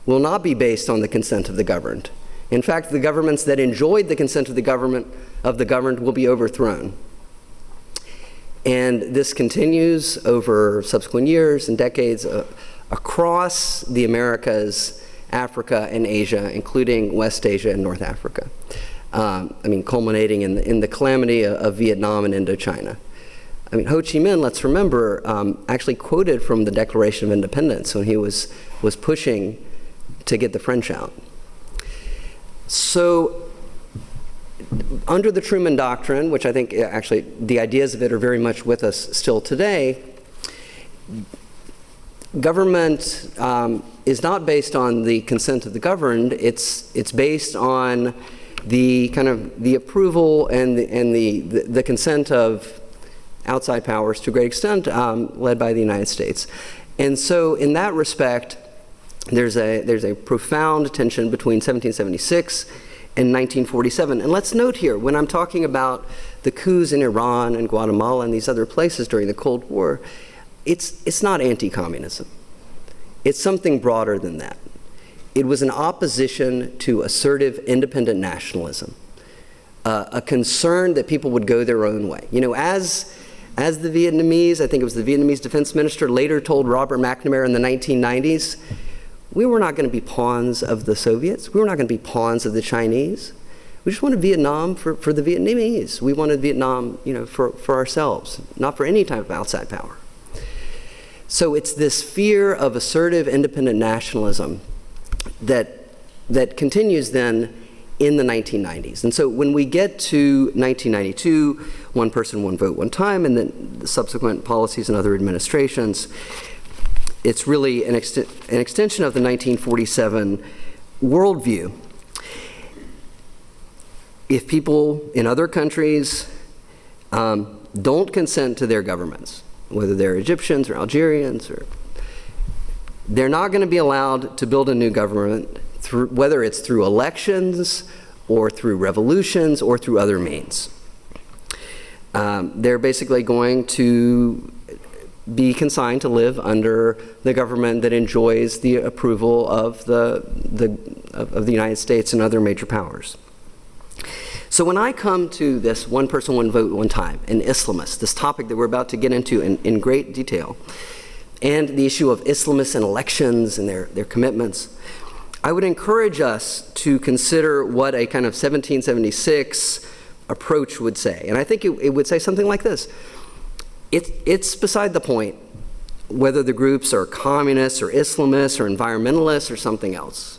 will not be based on the consent of the governed. In fact, the governments that enjoyed the consent of the governed will be overthrown. And this continues over subsequent years and decades across the Americas, Africa, and Asia, including West Asia and North Africa. Culminating in the calamity of Vietnam and Indochina. Ho Chi Minh, let's remember, actually quoted from the Declaration of Independence when he was pushing to get the French out. So, under the Truman Doctrine, which I think actually the ideas of it are very much with us still today, government is not based on the consent of the governed. It's based on the kind of the approval and the consent of outside powers to a great extent, led by the United States. And so, in that respect, there's a profound tension between 1776 and 1947. And let's note here, when I'm talking about the coups in Iran and Guatemala and these other places during the Cold War, it's not anti-communism. It's something broader than that. It was an opposition to assertive independent nationalism, a concern that people would go their own way. As the Vietnamese, I think it was the Vietnamese defense minister, later told Robert McNamara in the 1990s, we were not going to be pawns of the Soviets. We were not going to be pawns of the Chinese. We just wanted Vietnam for the Vietnamese. We wanted Vietnam, for ourselves, not for any type of outside power. So it's this fear of assertive independent nationalism that continues then in the 1990s. And so when we get to 1992, one person, one vote, one time, and then the subsequent policies and other administrations, it's really an extension of the 1947 worldview. If people in other countries don't consent to their governments, whether they're Egyptians or Algerians, they're not going to be allowed to build a new government, whether it's through elections or through revolutions or through other means. They're basically going to be consigned to live under the government that enjoys the approval of the United States and other major powers. So when I come to this one person, one vote, one time, an Islamist, this topic that we're about to get into in great detail, and the issue of Islamists and elections and their commitments, I would encourage us to consider what a kind of 1776 approach would say. And I think it would say something like this. It's beside the point whether the groups are communists or Islamists or environmentalists or something else.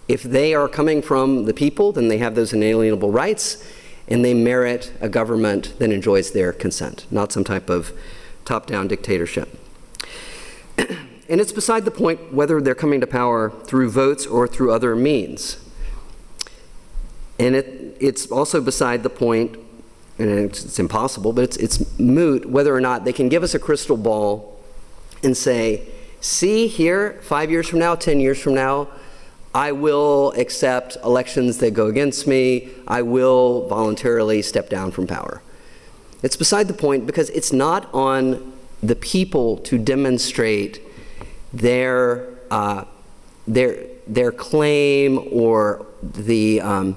If they are coming from the people, then they have those inalienable rights, and they merit a government that enjoys their consent, not some type of top-down dictatorship. And it's beside the point whether they're coming to power through votes or through other means. And it's also beside the point, and it's impossible, but it's moot, whether or not they can give us a crystal ball and say, see here, 5 years from now, 10 years from now, I will accept elections that go against me. I will voluntarily step down from power. It's beside the point because it's not on the people to demonstrate their claim or the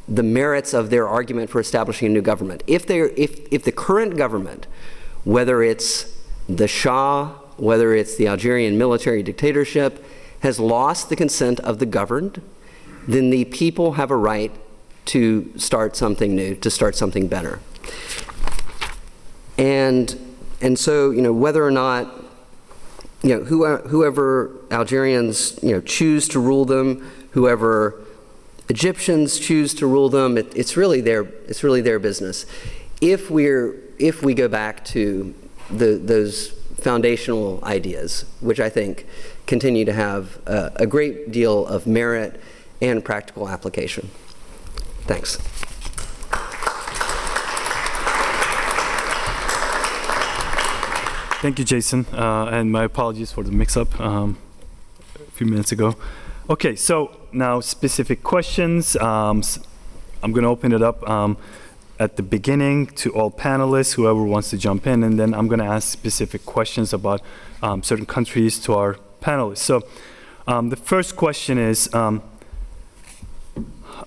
merits of their argument for establishing a new government. If the current government, whether it's the Shah, whether it's the Algerian military dictatorship, has lost the consent of the governed, then the people have a right to start something new, to start something better. And so, whether or not, whoever Algerians, choose to rule them, whoever Egyptians choose to rule them, it's really their business. If we go back to those foundational ideas, which I think continue to have a great deal of merit and practical application. Thanks. Thank you, Jason, and my apologies for the mix-up a few minutes ago. Okay, so now specific questions. I'm going to open it up at the beginning to all panelists, whoever wants to jump in, and then I'm going to ask specific questions about certain countries to our panelists. So the first question is,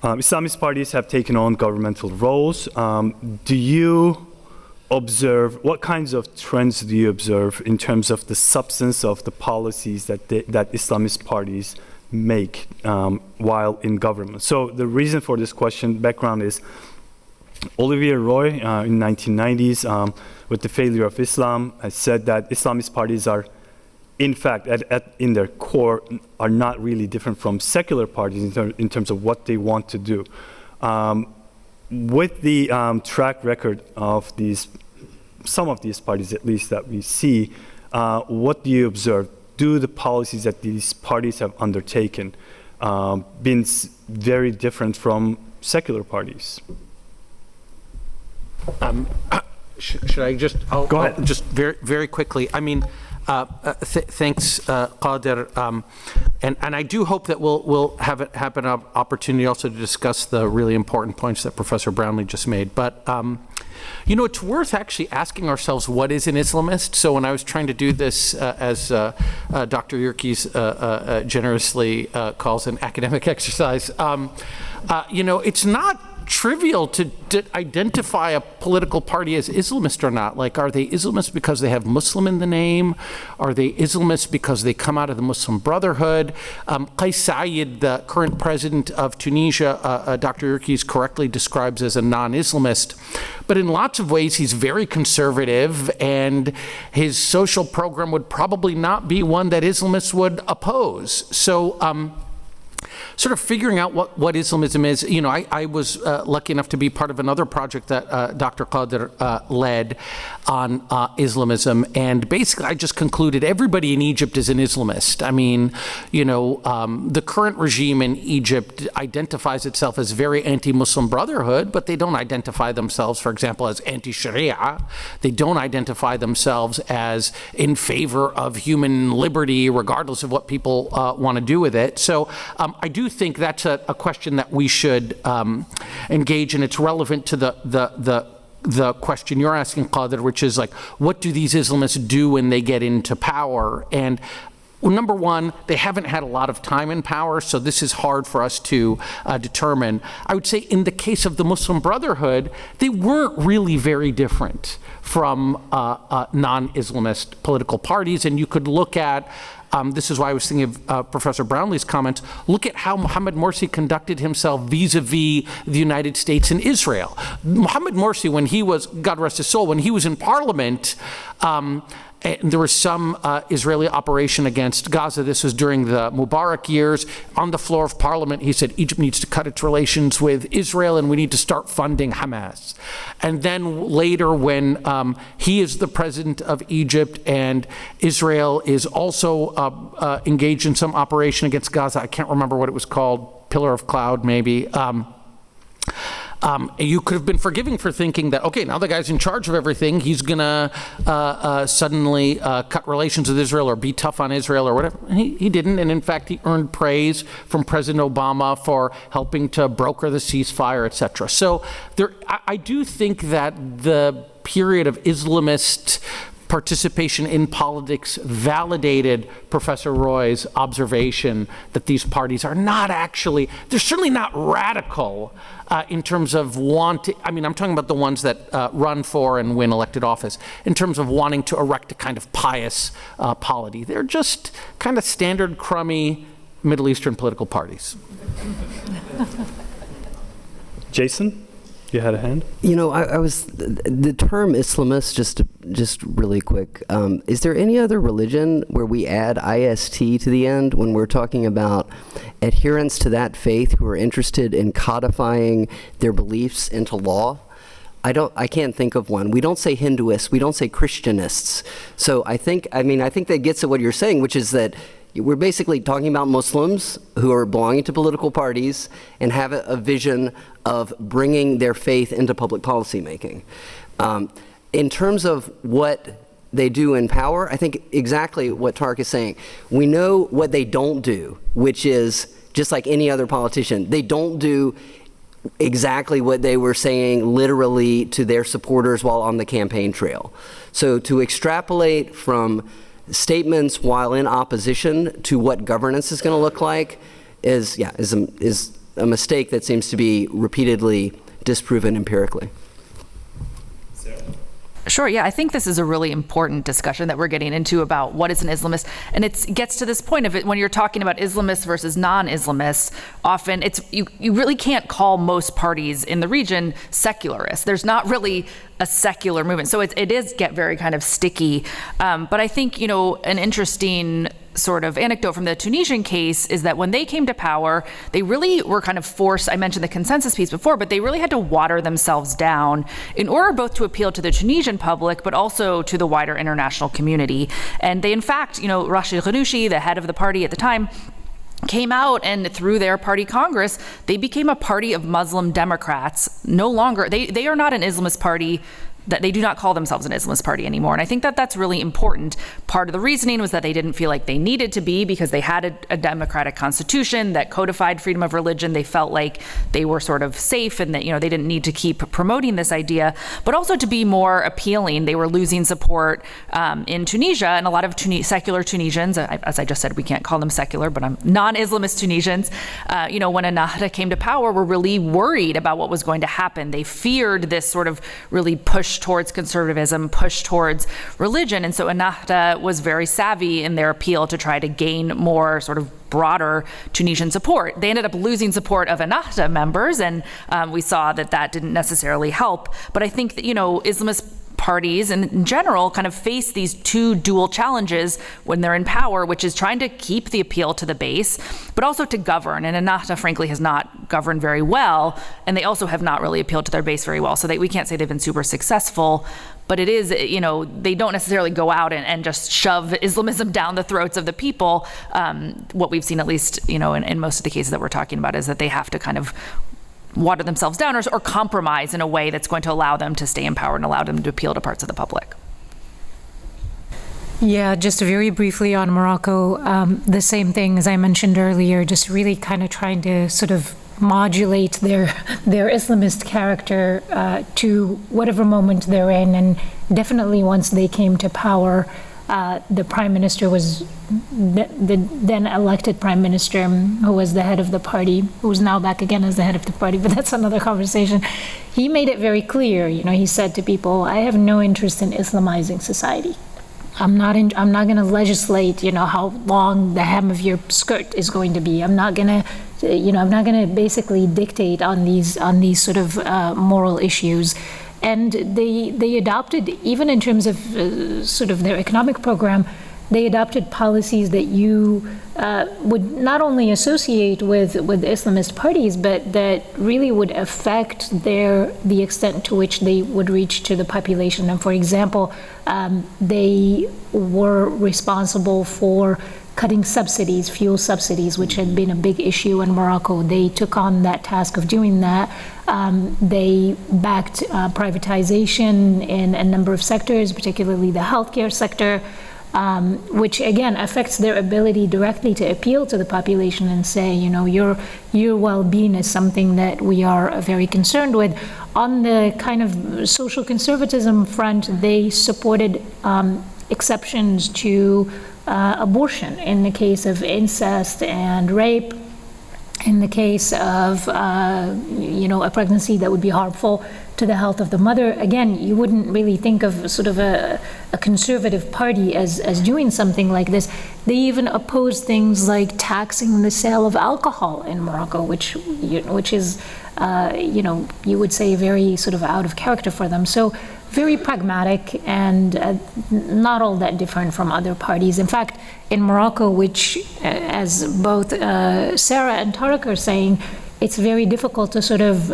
Islamist parties have taken on governmental roles. Do you observe, what kinds of trends do you observe in terms of the substance of the policies that Islamist parties make while in government? So the reason for this question, background is, Olivier Roy in 1990s, with the failure of Islam, has said that Islamist parties are, in fact, in their core, are not really different from secular parties in terms of what they want to do. With the track record of some of these parties, at least, that we see, what do you observe? Do the policies that these parties have undertaken been very different from secular parties? Should I just? Go ahead. Just very quickly. I mean, thanks, Qadir, and I do hope that we'll have an opportunity also to discuss the really important points that Professor Brownlee just made. But it's worth actually asking ourselves, what is an Islamist? So when I was trying to do this, as Dr. Yerkes generously calls an academic exercise, it's not trivial to identify a political party as Islamist or not. Like, are they Islamist because they have Muslim in the name? Are they Islamist because they come out of the Muslim Brotherhood? Qais Said, the current president of Tunisia, Dr. Yerkes correctly describes as a non-Islamist. But in lots of ways, he's very conservative, and his social program would probably not be one that Islamists would oppose. So, sort of figuring out what Islamism is. I was lucky enough to be part of another project that Dr. Qadir led on Islamism, and basically I just concluded everybody in Egypt is an Islamist. I mean, the current regime in Egypt identifies itself as very anti-Muslim Brotherhood, but they don't identify themselves, for example, as anti-Sharia. They don't identify themselves as in favor of human liberty, regardless of what people want to do with it. So I do think that's a question that we should engage in. It's relevant to the question you're asking, Qadir, which is like, what do these Islamists do when they get into power? And well, number one, they haven't had a lot of time in power, so this is hard for us to determine. I would say in the case of the Muslim Brotherhood, they weren't really very different from non-Islamist political parties, and you could look at this is why I was thinking of Professor Brownlee's comments. Look at how Mohammed Morsi conducted himself vis-a-vis the United States and Israel. Mohammed Morsi, when he was, God rest his soul, when he was in parliament, and there was some Israeli operation against Gaza. This was during the Mubarak years. On the floor of parliament, he said, Egypt needs to cut its relations with Israel and we need to start funding Hamas. And then later, when he is the president of Egypt and Israel is also engaged in some operation against Gaza, I can't remember what it was called, Pillar of Cloud maybe, You could have been forgiving for thinking that, okay, now the guy's in charge of everything, he's going to suddenly cut relations with Israel or be tough on Israel or whatever. And he didn't, and in fact, he earned praise from President Obama for helping to broker the ceasefire, etc. So I do think that the period of Islamist participation in politics validated Professor Roy's observation that these parties are not actually, they're certainly not radical in terms of wanting, I mean, I'm talking about the ones that run for and win elected office, in terms of wanting to erect a kind of pious polity. They're just kind of standard crummy Middle Eastern political parties. Jason? You had a hand? You know, I was, the term Islamist, just really quick, is there any other religion where we add IST to the end when we're talking about adherents to that faith who are interested in codifying their beliefs into law? I can't think of one. We don't say Hinduists, we don't say Christianists. So I think that gets at what you're saying, which is that we're basically talking about Muslims who are belonging to political parties and have a vision of bringing their faith into public policy making. In terms of what they do in power, I think exactly what Tarek is saying. We know what they don't do, which is just like any other politician. They don't do exactly what they were saying literally to their supporters while on the campaign trail. So to extrapolate from statements while in opposition to what governance is going to look like is a mistake that seems to be repeatedly disproven empirically. Sure, yeah, I think this is a really important discussion that we're getting into about what is an Islamist, and it gets to this point of it when you're talking about Islamists versus non-Islamists. Often, you really can't call most parties in the region secularists. There's not really a secular movement, so it is get very kind of sticky. But I think an interesting sort of anecdote from the Tunisian case is that when they came to power, they really were kind of forced, I mentioned the consensus piece before, but they really had to water themselves down in order both to appeal to the Tunisian public, but also to the wider international community. And they, in fact, Rashid Ghannouchi, the head of the party at the time, came out and through their party Congress, they became a party of Muslim Democrats. No longer, they are not an Islamist party. That they do not call themselves an Islamist party anymore. And I think that that's really important. Part of the reasoning was that they didn't feel like they needed to be because they had a democratic constitution that codified freedom of religion. They felt like they were sort of safe and that, they didn't need to keep promoting this idea, but also to be more appealing. They were losing support in Tunisia, and a lot of secular Tunisians, as I just said, we can't call them secular, but non-Islamist Tunisians, when Ennahda came to power, were really worried about what was going to happen. They feared this sort of really push towards conservatism, push towards religion. And so Ennahda was very savvy in their appeal to try to gain more sort of broader Tunisian support. They ended up losing support of Ennahda members, and we saw that didn't necessarily help. But I think that, Islamist parties in general kind of face these two dual challenges when they're in power, which is trying to keep the appeal to the base, but also to govern. And Ennahda, frankly, has not governed very well, and they also have not really appealed to their base very well. So we can't say they've been super successful, but it is, they don't necessarily go out and just shove Islamism down the throats of the people. What we've seen, at least, in most of the cases that we're talking about, is that they have to kind of water themselves down or compromise in a way that's going to allow them to stay in power and allow them to appeal to parts of the public. Yeah, just very briefly on Morocco, the same thing as I mentioned earlier, just really kind of trying to sort of modulate their Islamist character to whatever moment they're in. And definitely once they came to power, the prime minister was the then elected prime minister, who was the head of the party, who's now back again as the head of the party, but that's another conversation. He made it very clear, he said to people, I have no interest in Islamizing society. I'm not going to legislate, how long the hem of your skirt is going to be. I'm not going to basically dictate on these sort of moral issues. And they adopted, even in terms of sort of their economic program, they adopted policies that you would not only associate with Islamist parties, but that really would affect the extent to which they would reach to the population. And for example, they were responsible for cutting subsidies, fuel subsidies, which had been a big issue in Morocco. They took on that task of doing that. They backed privatization in a number of sectors, particularly the healthcare sector, which again affects their ability directly to appeal to the population and say, your well-being is something that we are very concerned with. On the kind of social conservatism front, they supported exceptions to abortion in the case of incest and rape, in the case of a pregnancy that would be harmful to the health of the mother. Again, you wouldn't really think of sort of a conservative party as doing something like this. They even oppose things like taxing the sale of alcohol in Morocco, which is you would say very sort of out of character for them. So very pragmatic and not all that different from other parties. In fact, in Morocco, which as both Sarah and Tariq are saying, it's very difficult to sort of,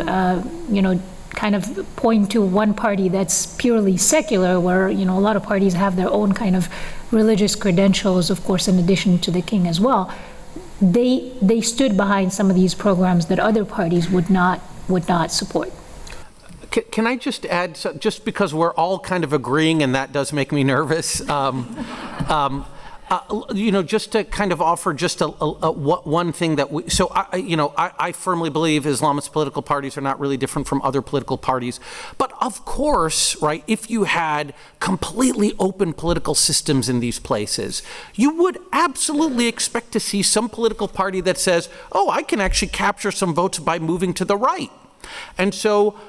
kind of point to one party that's purely secular, where, a lot of parties have their own kind of religious credentials, of course, in addition to the king as well. They stood behind some of these programs that other parties would not support. Can I just add, just because we're all kind of agreeing, and that does make me nervous, just to kind of offer just one thing that I firmly believe Islamist political parties are not really different from other political parties. But of course, right, if you had completely open political systems in these places, you would absolutely expect to see some political party that says, oh, I can actually capture some votes by moving to the right. And so,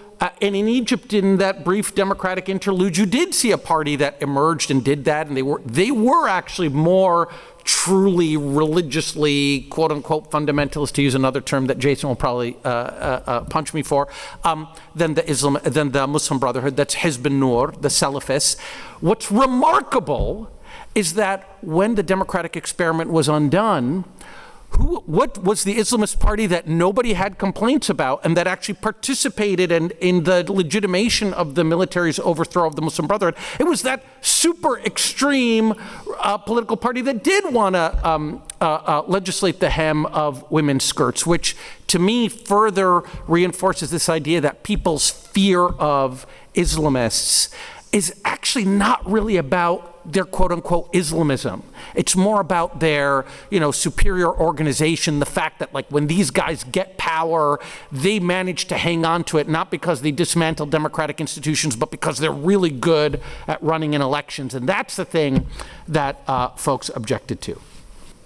and in Egypt, in that brief democratic interlude, you did see a party that emerged and did that, and they were actually more truly religiously, quote unquote, fundamentalist, to use another term that Jason will probably punch me for, than the Muslim Brotherhood. That's Hizb an-Nur, the Salafists. What's remarkable is that when the democratic experiment was undone, what was the Islamist party that nobody had complaints about and that actually participated in the legitimation of the military's overthrow of the Muslim Brotherhood? It was that super extreme political party that did want to legislate the hem of women's skirts, which to me further reinforces this idea that people's fear of Islamists is actually not really about their quote-unquote Islamism. It's more about their, superior organization, the fact that like when these guys get power, they manage to hang on to it, not because they dismantle democratic institutions, but because they're really good at running in elections. And that's the thing that folks objected to.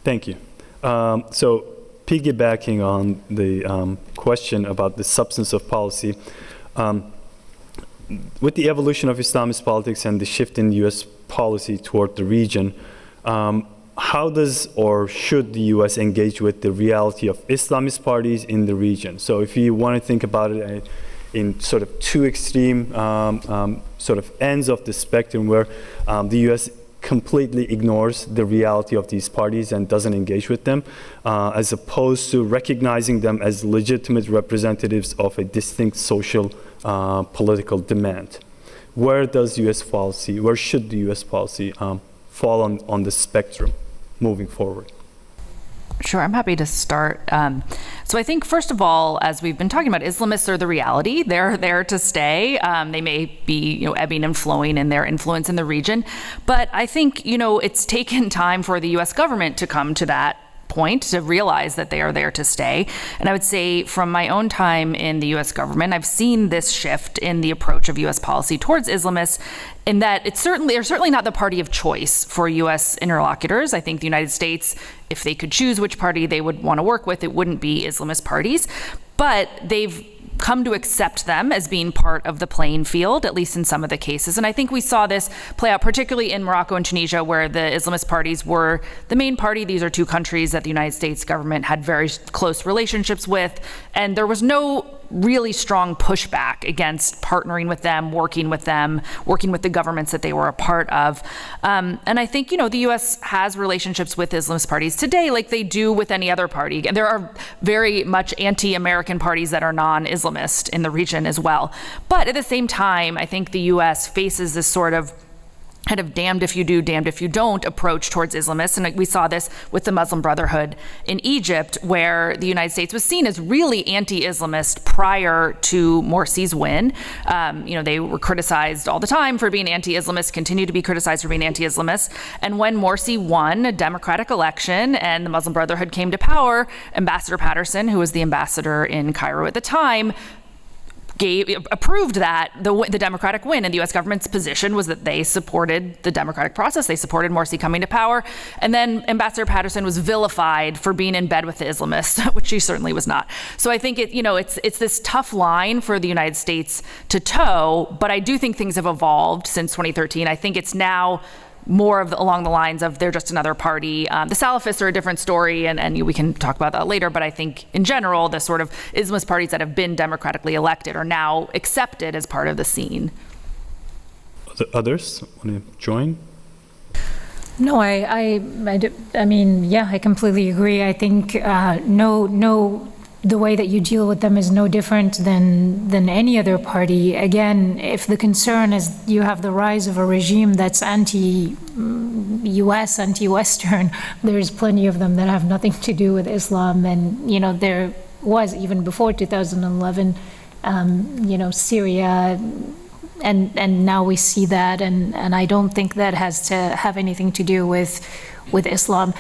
Thank you. So piggybacking on the question about the substance of policy, with the evolution of Islamist politics and the shift in U.S. policy toward the region, how does or should the U.S. engage with the reality of Islamist parties in the region? So if you want to think about it in sort of two extreme sort of ends of the spectrum where the U.S. completely ignores the reality of these parties and doesn't engage with them, as opposed to recognizing them as legitimate representatives of a distinct social political demand. Where does U.S. policy, where should the U.S. policy fall on the spectrum moving forward? Sure, I'm happy to start. So I think, first of all, as we've been talking about, Islamists are the reality. They're there to stay. They may be, ebbing and flowing in their influence in the region. But I think, it's taken time for the U.S. government to come to that point, to realize that they are there to stay. And I would say from my own time in the U.S. government, I've seen this shift in the approach of U.S. policy towards Islamists, in that they're certainly not the party of choice for U.S. interlocutors. I think the United States, if they could choose which party they would want to work with, it wouldn't be Islamist parties. But they've come to accept them as being part of the playing field, at least in some of the cases. And I think we saw this play out particularly in Morocco and Tunisia, where the Islamist parties were the main party. These are two countries that the United States government had very close relationships with, and there was no really strong pushback against partnering with them, working with the governments that they were a part of. And I think, the U.S. has relationships with Islamist parties today like they do with any other party. And there are very much anti-American parties that are non-Islamist in the region as well. But at the same time, I think the U.S. faces this sort of kind of damned if you do, damned if you don't approach towards Islamists. And we saw this with the Muslim Brotherhood in Egypt, where the United States was seen as really anti-Islamist prior to Morsi's win. They were criticized all the time for being anti-Islamist, continue to be criticized for being anti-Islamist. And when Morsi won a democratic election and the Muslim Brotherhood came to power, Ambassador Patterson, who was the ambassador in Cairo at the time, approved that, the democratic win, and the U.S. government's position was that they supported the democratic process. They supported Morsi coming to power. And then Ambassador Patterson was vilified for being in bed with the Islamists, which she certainly was not. So I think it's this tough line for the United States to toe, but I do think things have evolved since 2013. I think it's now more along the lines of they're just another party. The Salafists are a different story, and we can talk about that later, but I think in general, the sort of Islamist parties that have been democratically elected are now accepted as part of the scene. Others want to join? No, I mean, yeah, I completely agree. I think the way that you deal with them is no different than any other party. Again, if the concern is you have the rise of a regime that's anti-US, anti-Western, there's plenty of them that have nothing to do with Islam. And, there was, even before 2011, Syria, and now we see that, and I don't think that has to have anything to do with Islam.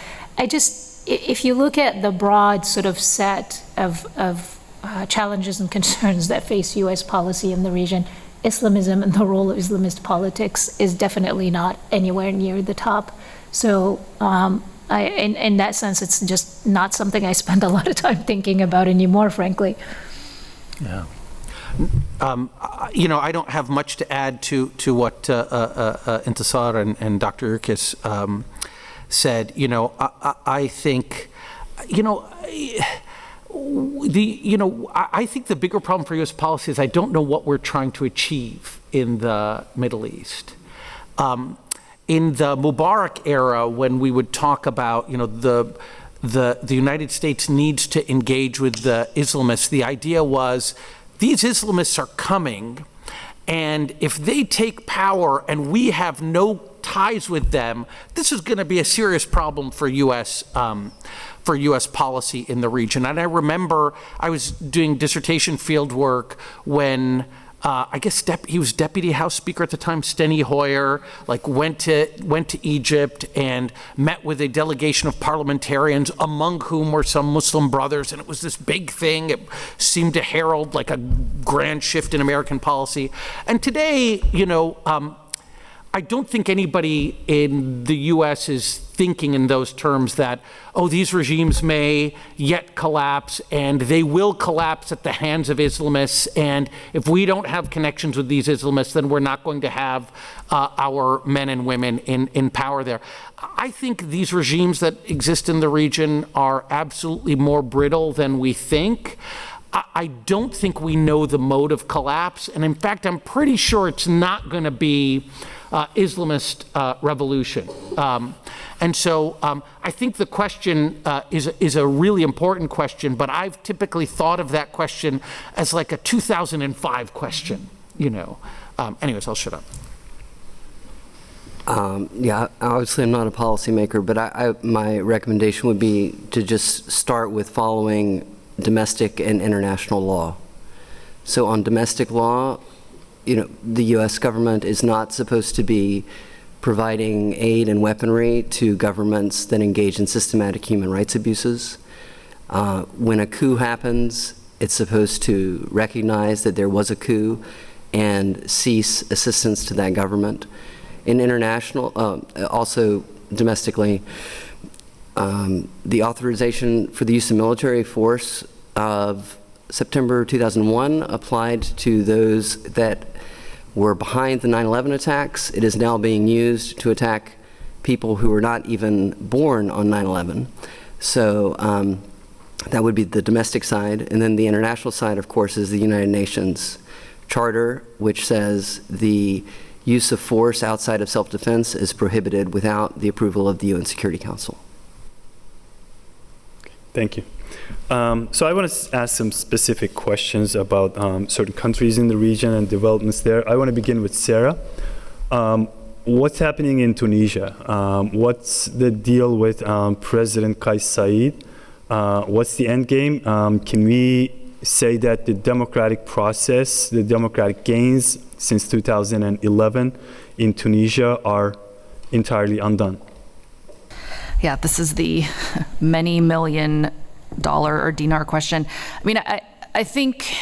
If you look at the broad sort of set of challenges and concerns that face U.S. policy in the region, Islamism and the role of Islamist politics is definitely not anywhere near the top. So in that sense, it's just not something I spend a lot of time thinking about anymore, frankly. Yeah. I don't have much to add to what Intisar and Dr. Yurkis said. I think, I think the bigger problem for U.S. policy is I don't know what we're trying to achieve in the Middle East. In the Mubarak era, when we would talk about, the United States needs to engage with the Islamists, the idea was these Islamists are coming, and if they take power and we have no ties with them, this is going to be a serious problem for U.S. policy in the region. And I remember I was doing dissertation field work when I guess he was Deputy House Speaker at the time, Steny Hoyer, went to Egypt and met with a delegation of parliamentarians, among whom were some Muslim brothers, and it was this big thing. It seemed to herald a grand shift in American policy. And today, I don't think anybody in the U.S. is thinking in those terms that, these regimes may yet collapse, and they will collapse at the hands of Islamists, and if we don't have connections with these Islamists, then we're not going to have our men and women in power there. I think these regimes that exist in the region are absolutely more brittle than we think. I don't think we know the mode of collapse, and in fact, I'm pretty sure it's not going to be Islamist revolution. And so I think the question is a really important question, but I've typically thought of that question as a 2005 question, Anyways, I'll shut up. Yeah, obviously I'm not a policymaker, but my recommendation would be to just start with following domestic and international law. So on domestic law, the U.S. government is not supposed to be providing aid and weaponry to governments that engage in systematic human rights abuses. When a coup happens, it's supposed to recognize that there was a coup and cease assistance to that government. In international, also domestically, the authorization for the use of military force of September 2001 applied to those that were behind the 9/11 attacks. It is now being used to attack people who were not even born on 9/11. So that would be the domestic side. And then the international side, of course, is the United Nations Charter, which says the use of force outside of self-defense is prohibited without the approval of the UN Security Council. Thank you. So I want to ask some specific questions about certain countries in the region and developments there. I want to begin with Sarah. what's happening in Tunisia? What's the deal with President Kais Saied? What's the end game? Can we say that the democratic process, the democratic gains since 2011 in Tunisia are entirely undone? Yeah, this is the many $million or dinar question. I mean, I think,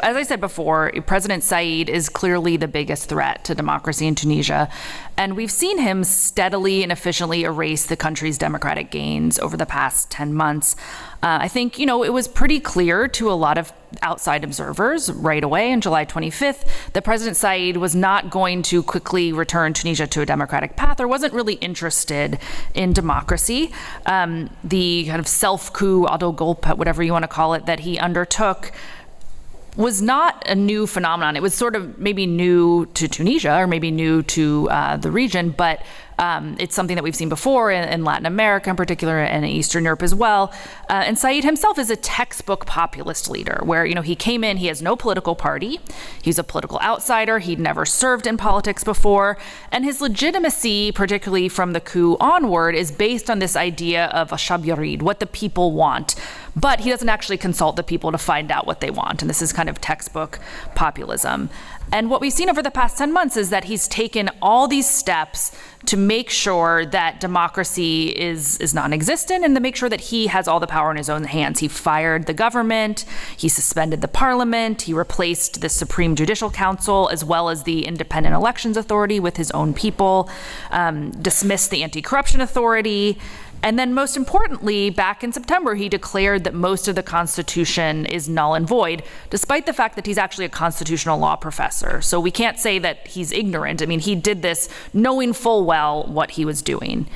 as I said before, President Saied is clearly the biggest threat to democracy in Tunisia. And we've seen him steadily and efficiently erase the country's democratic gains over the past 10 months. I think, it was pretty clear to a lot of outside observers right away on July 25th that President Saied was not going to quickly return Tunisia to a democratic path or wasn't really interested in democracy. The kind of self-coup, auto-golpe, whatever you want to call it, that he undertook was not a new phenomenon. It was sort of maybe new to Tunisia or maybe new to the region, but it's something that we've seen before in Latin America in particular and in Eastern Europe as well. And Saied himself is a textbook populist leader where, he came in, he has no political party. He's a political outsider. He'd never served in politics before. And his legitimacy, particularly from the coup onward, is based on this idea of a shab yarid, what the people want. But he doesn't actually consult the people to find out what they want. And this is kind of textbook populism. And what we've seen over the past 10 months is that he's taken all these steps to make sure that democracy is non-existent and to make sure that he has all the power in his own hands. He fired the government, he suspended the parliament, he replaced the Supreme Judicial Council as well as the Independent Elections Authority with his own people, dismissed the Anti-Corruption Authority. And then most importantly, back in September, he declared that most of the Constitution is null and void, despite the fact that he's actually a constitutional law professor. So we can't say that he's ignorant. I mean, he did this knowing full well what he was doing.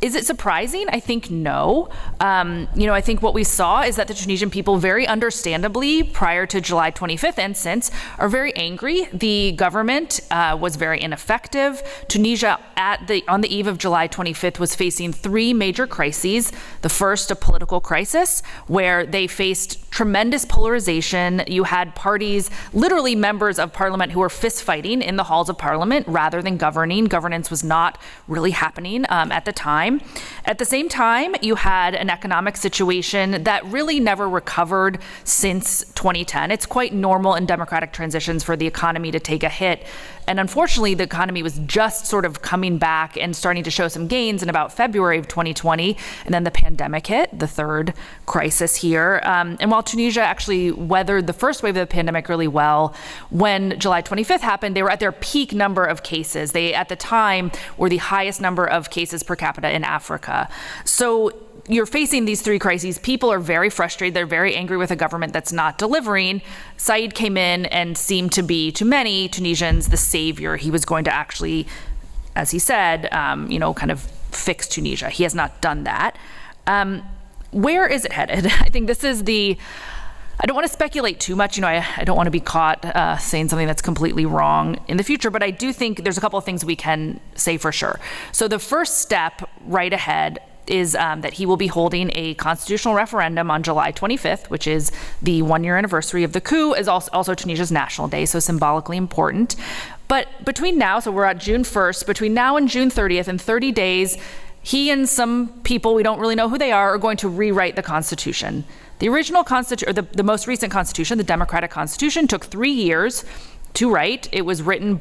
Is it surprising? I think no. I think what we saw is that the Tunisian people, very understandably, prior to July 25th and since, are very angry. The government was very ineffective. Tunisia, on the eve of July 25th, was facing three major crises. The first, a political crisis, where they faced tremendous polarization. You had parties, literally members of parliament, who were fist fighting in the halls of parliament rather than governing. Governance was not really happening at the time. At the same time, you had an economic situation that really never recovered since 2010. It's quite normal in democratic transitions for the economy to take a hit. And unfortunately, the economy was just sort of coming back and starting to show some gains in about February of 2020. And then the pandemic hit, the third crisis here. And while Tunisia actually weathered the first wave of the pandemic really well, when July 25th happened, they were at their peak number of cases. They, at the time, were the highest number of cases per capita in Africa. So you're facing these three crises. People are very frustrated. They're very angry with a government that's not delivering. Saied came in and seemed to be, to many Tunisians, the savior. He was going to actually, as he said, kind of fix Tunisia. He has not done that. Where is it headed? I think this is I don't want to speculate too much. I don't want to be caught saying something that's completely wrong in the future, but I do think there's a couple of things we can say for sure. So the first step right ahead is that he will be holding a constitutional referendum on July 25th, which is the one-year anniversary of the coup, is also Tunisia's national day, so symbolically important. But between now, so we're at June 1st, between now and June 30th, in 30 days, he and some people, we don't really know who they are going to rewrite the Constitution. The original Constitution, or the most recent Constitution, the Democratic Constitution, took 3 years to write. It was written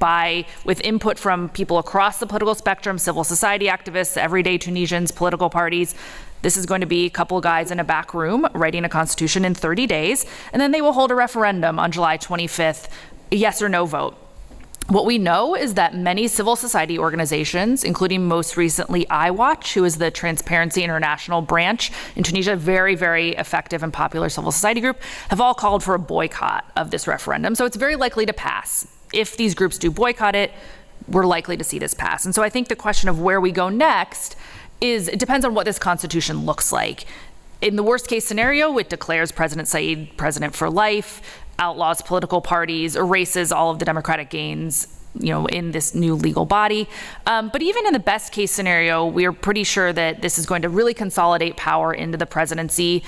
with input from people across the political spectrum, civil society activists, everyday Tunisians, political parties. This is going to be a couple of guys in a back room writing a constitution in 30 days, and then they will hold a referendum on July 25th, a yes or no vote. What we know is that many civil society organizations, including most recently iWatch, who is the Transparency International branch in Tunisia, very, very effective and popular civil society group, have all called for a boycott of this referendum. So it's very likely to pass. If these groups do boycott it, we're likely to see this pass. And so I think the question of where we go next it depends on what this constitution looks like. In the worst case scenario, it declares President Saied president for life, outlaws political parties, erases all of the democratic gains, in this new legal body. But even in the best case scenario, we're pretty sure that this is going to really consolidate power into the presidency,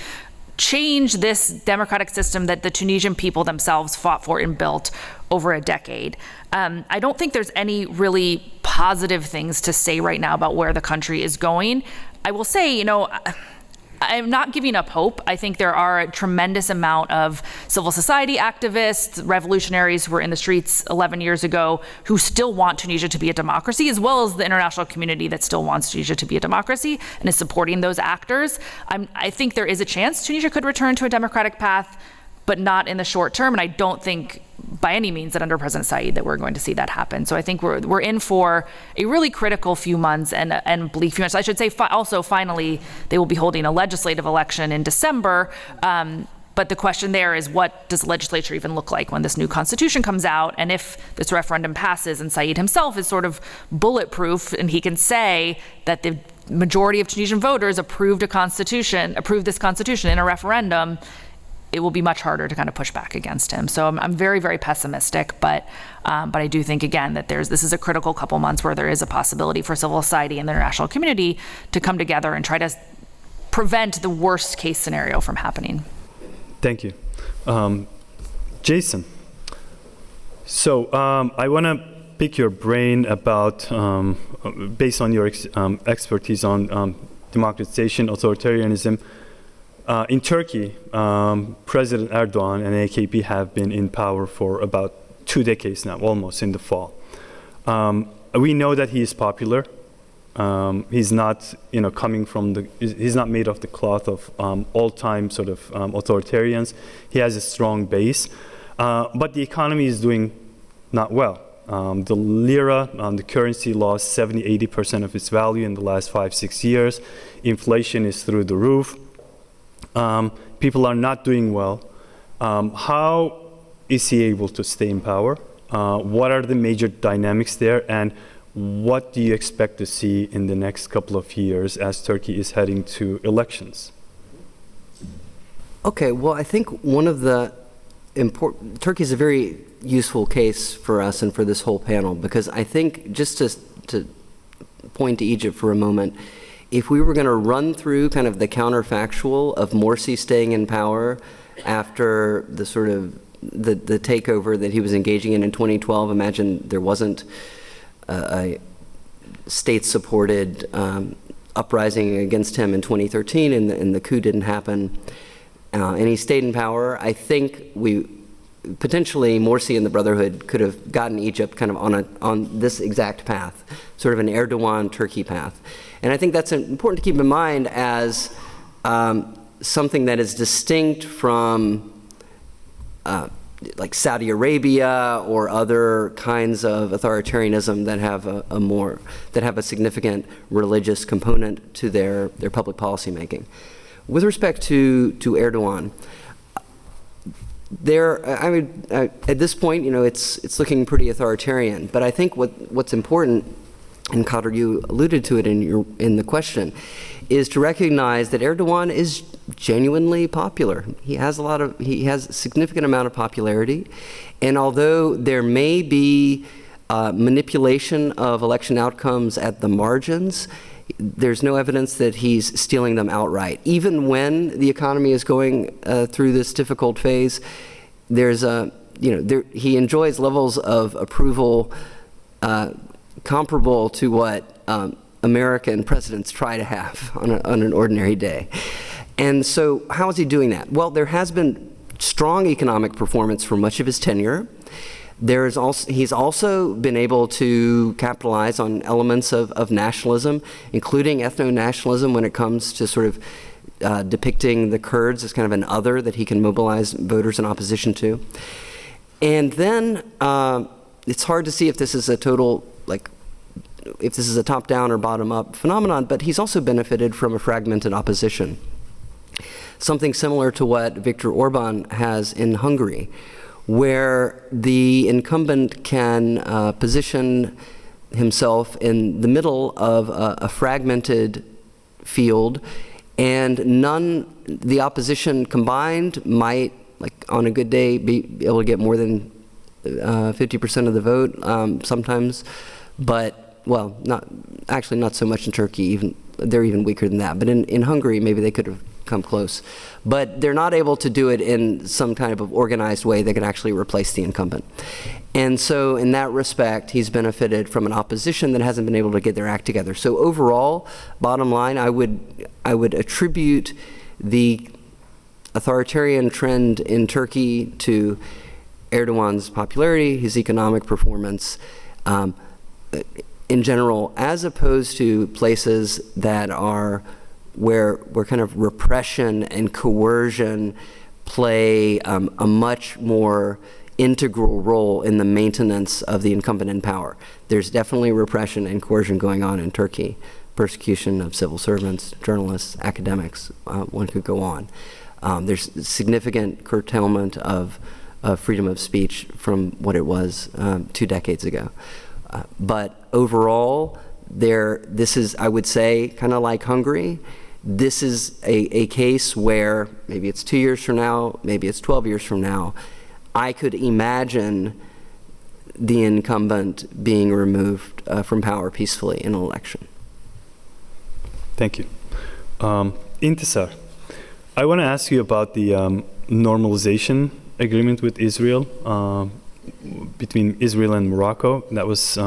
change this democratic system that the Tunisian people themselves fought for and built over a decade. I don't think there's any really positive things to say right now about where the country is going. I will say, I'm not giving up hope. I think there are a tremendous amount of civil society activists, revolutionaries who were in the streets 11 years ago who still want Tunisia to be a democracy, as well as the international community that still wants Tunisia to be a democracy and is supporting those actors. I think there is a chance Tunisia could return to a democratic path, but not in the short term. And I don't think by any means that under President Said that we're going to see that happen. So I think we're in for a really critical few months and bleak few months. I should say also finally they will be holding a legislative election in December. But the question there is, what does the legislature even look like when this new constitution comes out? And if this referendum passes and Said himself is sort of bulletproof and he can say that the majority of Tunisian voters approved this constitution in a referendum, it will be much harder to kind of push back against him. So I'm very, very pessimistic, but I do think, again, that this is a critical couple months where there is a possibility for civil society and the international community to come together and try to prevent the worst case scenario from happening. Thank you. Jason, so I want to pick your brain about, based on your expertise on democratization, authoritarianism. In Turkey, President Erdogan and AKP have been in power for about 2 decades now, almost in the fall. We know that he is popular. He's not, coming from he's not made of the cloth of all-time sort of authoritarians. He has a strong base, but the economy is doing not well. The lira, the currency, lost 70–80% of its value in the last 5–6 years. Inflation is through the roof. People are not doing well. How is he able to stay in power? What are the major dynamics there? And what do you expect to see in the next couple of years as Turkey is heading to elections? Okay, well, I think one of the Turkey is a very useful case for us and for this whole panel, because I think, just to point to Egypt for a moment, if we were going to run through kind of the counterfactual of Morsi staying in power after the sort of the takeover that he was engaging in 2012, imagine there wasn't a state-supported uprising against him in 2013 and the coup didn't happen, and he stayed in power. I think potentially Morsi and the Brotherhood could have gotten Egypt kind of on this exact path, sort of an Erdogan-Turkey path. And I think that's important to keep in mind as something that is distinct from like Saudi Arabia or other kinds of authoritarianism that have a significant religious component to their public policy making. With respect to Erdogan, at this point, it's looking pretty authoritarian. But I think what's important, and Kader, you alluded to it in the question, is to recognize that Erdogan is genuinely popular. He has a significant amount of popularity, and although there may be manipulation of election outcomes at the margins, there's no evidence that he's stealing them outright. Even when the economy is going through this difficult phase, he enjoys levels of approval comparable to what American presidents try to have on an ordinary day. And so how is he doing that? Well, there has been strong economic performance for much of his tenure. He's also been able to capitalize on elements of nationalism, including ethno-nationalism when it comes to sort of depicting the Kurds as kind of an other that he can mobilize voters in opposition to. And then it's hard to see if this is a if this is a top-down or bottom-up phenomenon, but he's also benefited from a fragmented opposition. Something similar to what Viktor Orban has in Hungary, where the incumbent can position himself in the middle of a fragmented field, and the opposition combined might, like on a good day, be able to get more than 50% of the vote sometimes, but not so much in Turkey. They're even weaker than that. But in Hungary, maybe they could have come close. But they're not able to do it in some kind of organized way that can actually replace the incumbent. And so in that respect, he's benefited from an opposition that hasn't been able to get their act together. So overall, bottom line, I would attribute the authoritarian trend in Turkey to Erdogan's popularity, his economic performance, in general, as opposed to places that are where kind of repression and coercion play a much more integral role in the maintenance of the incumbent in power. There's definitely repression and coercion going on in Turkey, persecution of civil servants, journalists, academics, one could go on. There's significant curtailment of freedom of speech from what it was 2 decades ago. But overall, this is, I would say, kind of like Hungary. This is a case where maybe it's 2 years from now, maybe it's 12 years from now, I could imagine the incumbent being removed from power peacefully in an election. Thank you. Intisar, I want to ask you about the normalization agreement with Israel, between Israel and Morocco, that was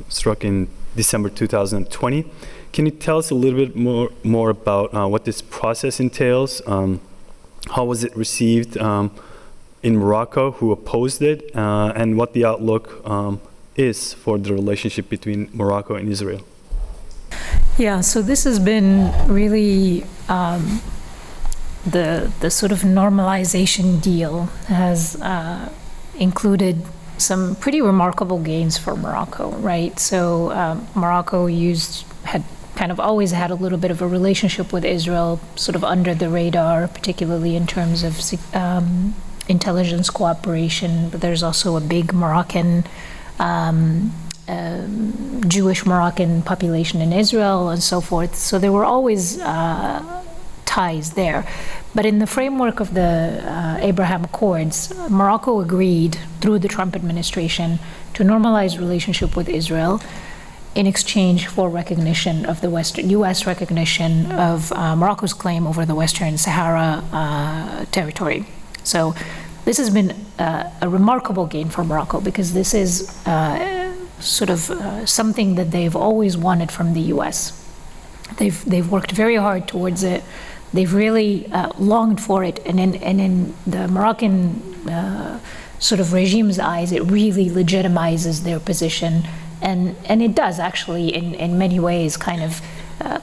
struck in December 2020. Can you tell us a little bit more about what this process entails? How was it received in Morocco, who opposed it, and what the outlook is for the relationship between Morocco and Israel? Yeah, so this has been really the sort of normalization deal has included some pretty remarkable gains for Morocco, right? So Morocco had kind of always had a little bit of a relationship with Israel, sort of under the radar, particularly in terms of intelligence cooperation. But there's also a big Moroccan, Jewish Moroccan population in Israel and so forth. So there were always ties there. But in the framework of the Abraham Accords, Morocco agreed through the Trump administration to normalize relationship with Israel in exchange for recognition of the U.S. recognition of Morocco's claim over the Western Sahara territory. So this has been a remarkable gain for Morocco, because this is sort of something that they've always wanted from the U.S. They've worked very hard towards it. They've really longed for it, and in the Moroccan sort of regime's eyes, it really legitimizes their position, and it does actually, in many ways, kind of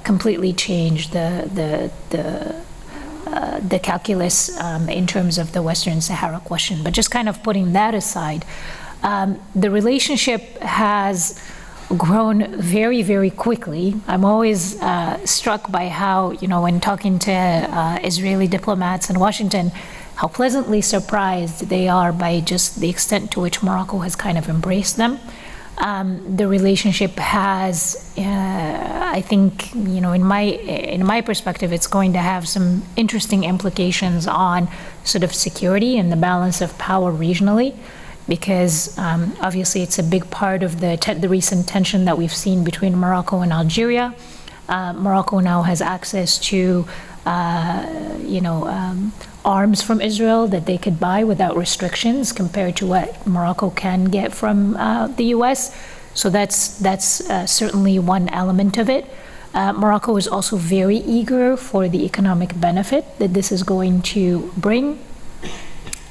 completely change the calculus in terms of the Western Sahara question. But just kind of putting that aside, the relationship has grown very, very quickly. I'm always struck by how, when talking to Israeli diplomats in Washington, how pleasantly surprised they are by just the extent to which Morocco has kind of embraced them. The relationship has, I think, in my perspective, it's going to have some interesting implications on sort of security and the balance of power regionally, because obviously it's a big part of the recent tension that we've seen between Morocco and Algeria. Morocco now has access to, arms from Israel that they could buy without restrictions compared to what Morocco can get from the U.S. So that's certainly one element of it. Morocco is also very eager for the economic benefit that this is going to bring.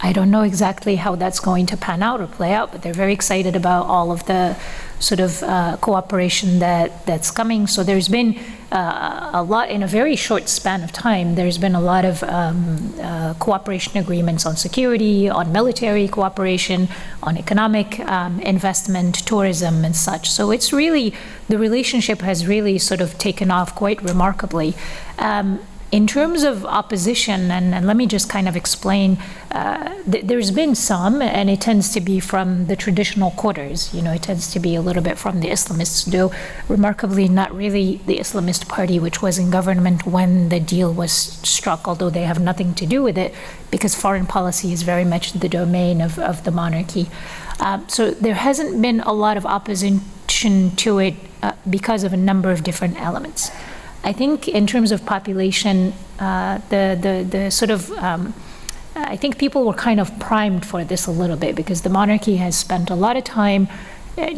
I don't know exactly how that's going to pan out or play out, but they're very excited about all of the sort of cooperation that's coming. So there's been a lot, in a very short span of time, there's been a lot of cooperation agreements on security, on military cooperation, on economic investment, tourism, and such. So it's really, the relationship has really sort of taken off quite remarkably. In terms of opposition, and let me just kind of explain, there's been some, and it tends to be from the traditional quarters. It tends to be a little bit from the Islamists, though remarkably not really the Islamist party, which was in government when the deal was struck, although they have nothing to do with it, because foreign policy is very much the domain of the monarchy. So there hasn't been a lot of opposition to it because of a number of different elements. I think in terms of population, the sort of, I think people were kind of primed for this a little bit because the monarchy has spent a lot of time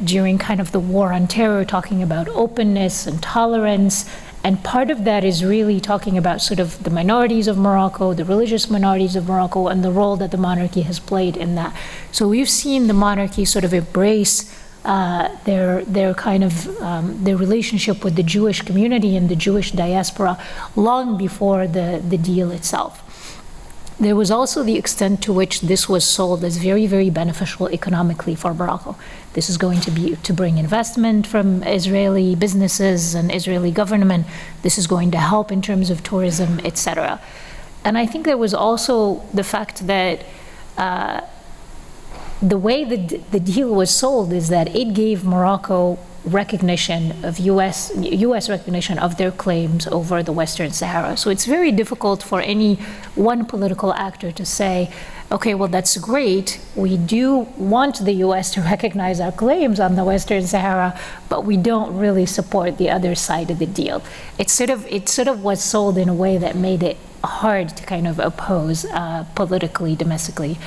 during kind of the war on terror talking about openness and tolerance. And part of that is really talking about sort of the minorities of Morocco, the religious minorities of Morocco, and the role that the monarchy has played in that. So we've seen the monarchy sort of embrace their kind of their relationship with the Jewish community and the Jewish diaspora long before the deal itself. There was also the extent to which this was sold as very, very beneficial economically for Morocco. This is going to be to bring investment from Israeli businesses and Israeli government. This is going to help in terms of tourism, etc. And I think there was also the fact that the way the deal was sold is that it gave Morocco recognition of US recognition of their claims over the Western Sahara. So it's very difficult for any one political actor to say, okay, well, that's great. We do want the US to recognize our claims on the Western Sahara, but we don't really support the other side of the deal. It sort of was sold in a way that made it hard to kind of oppose politically, domestically.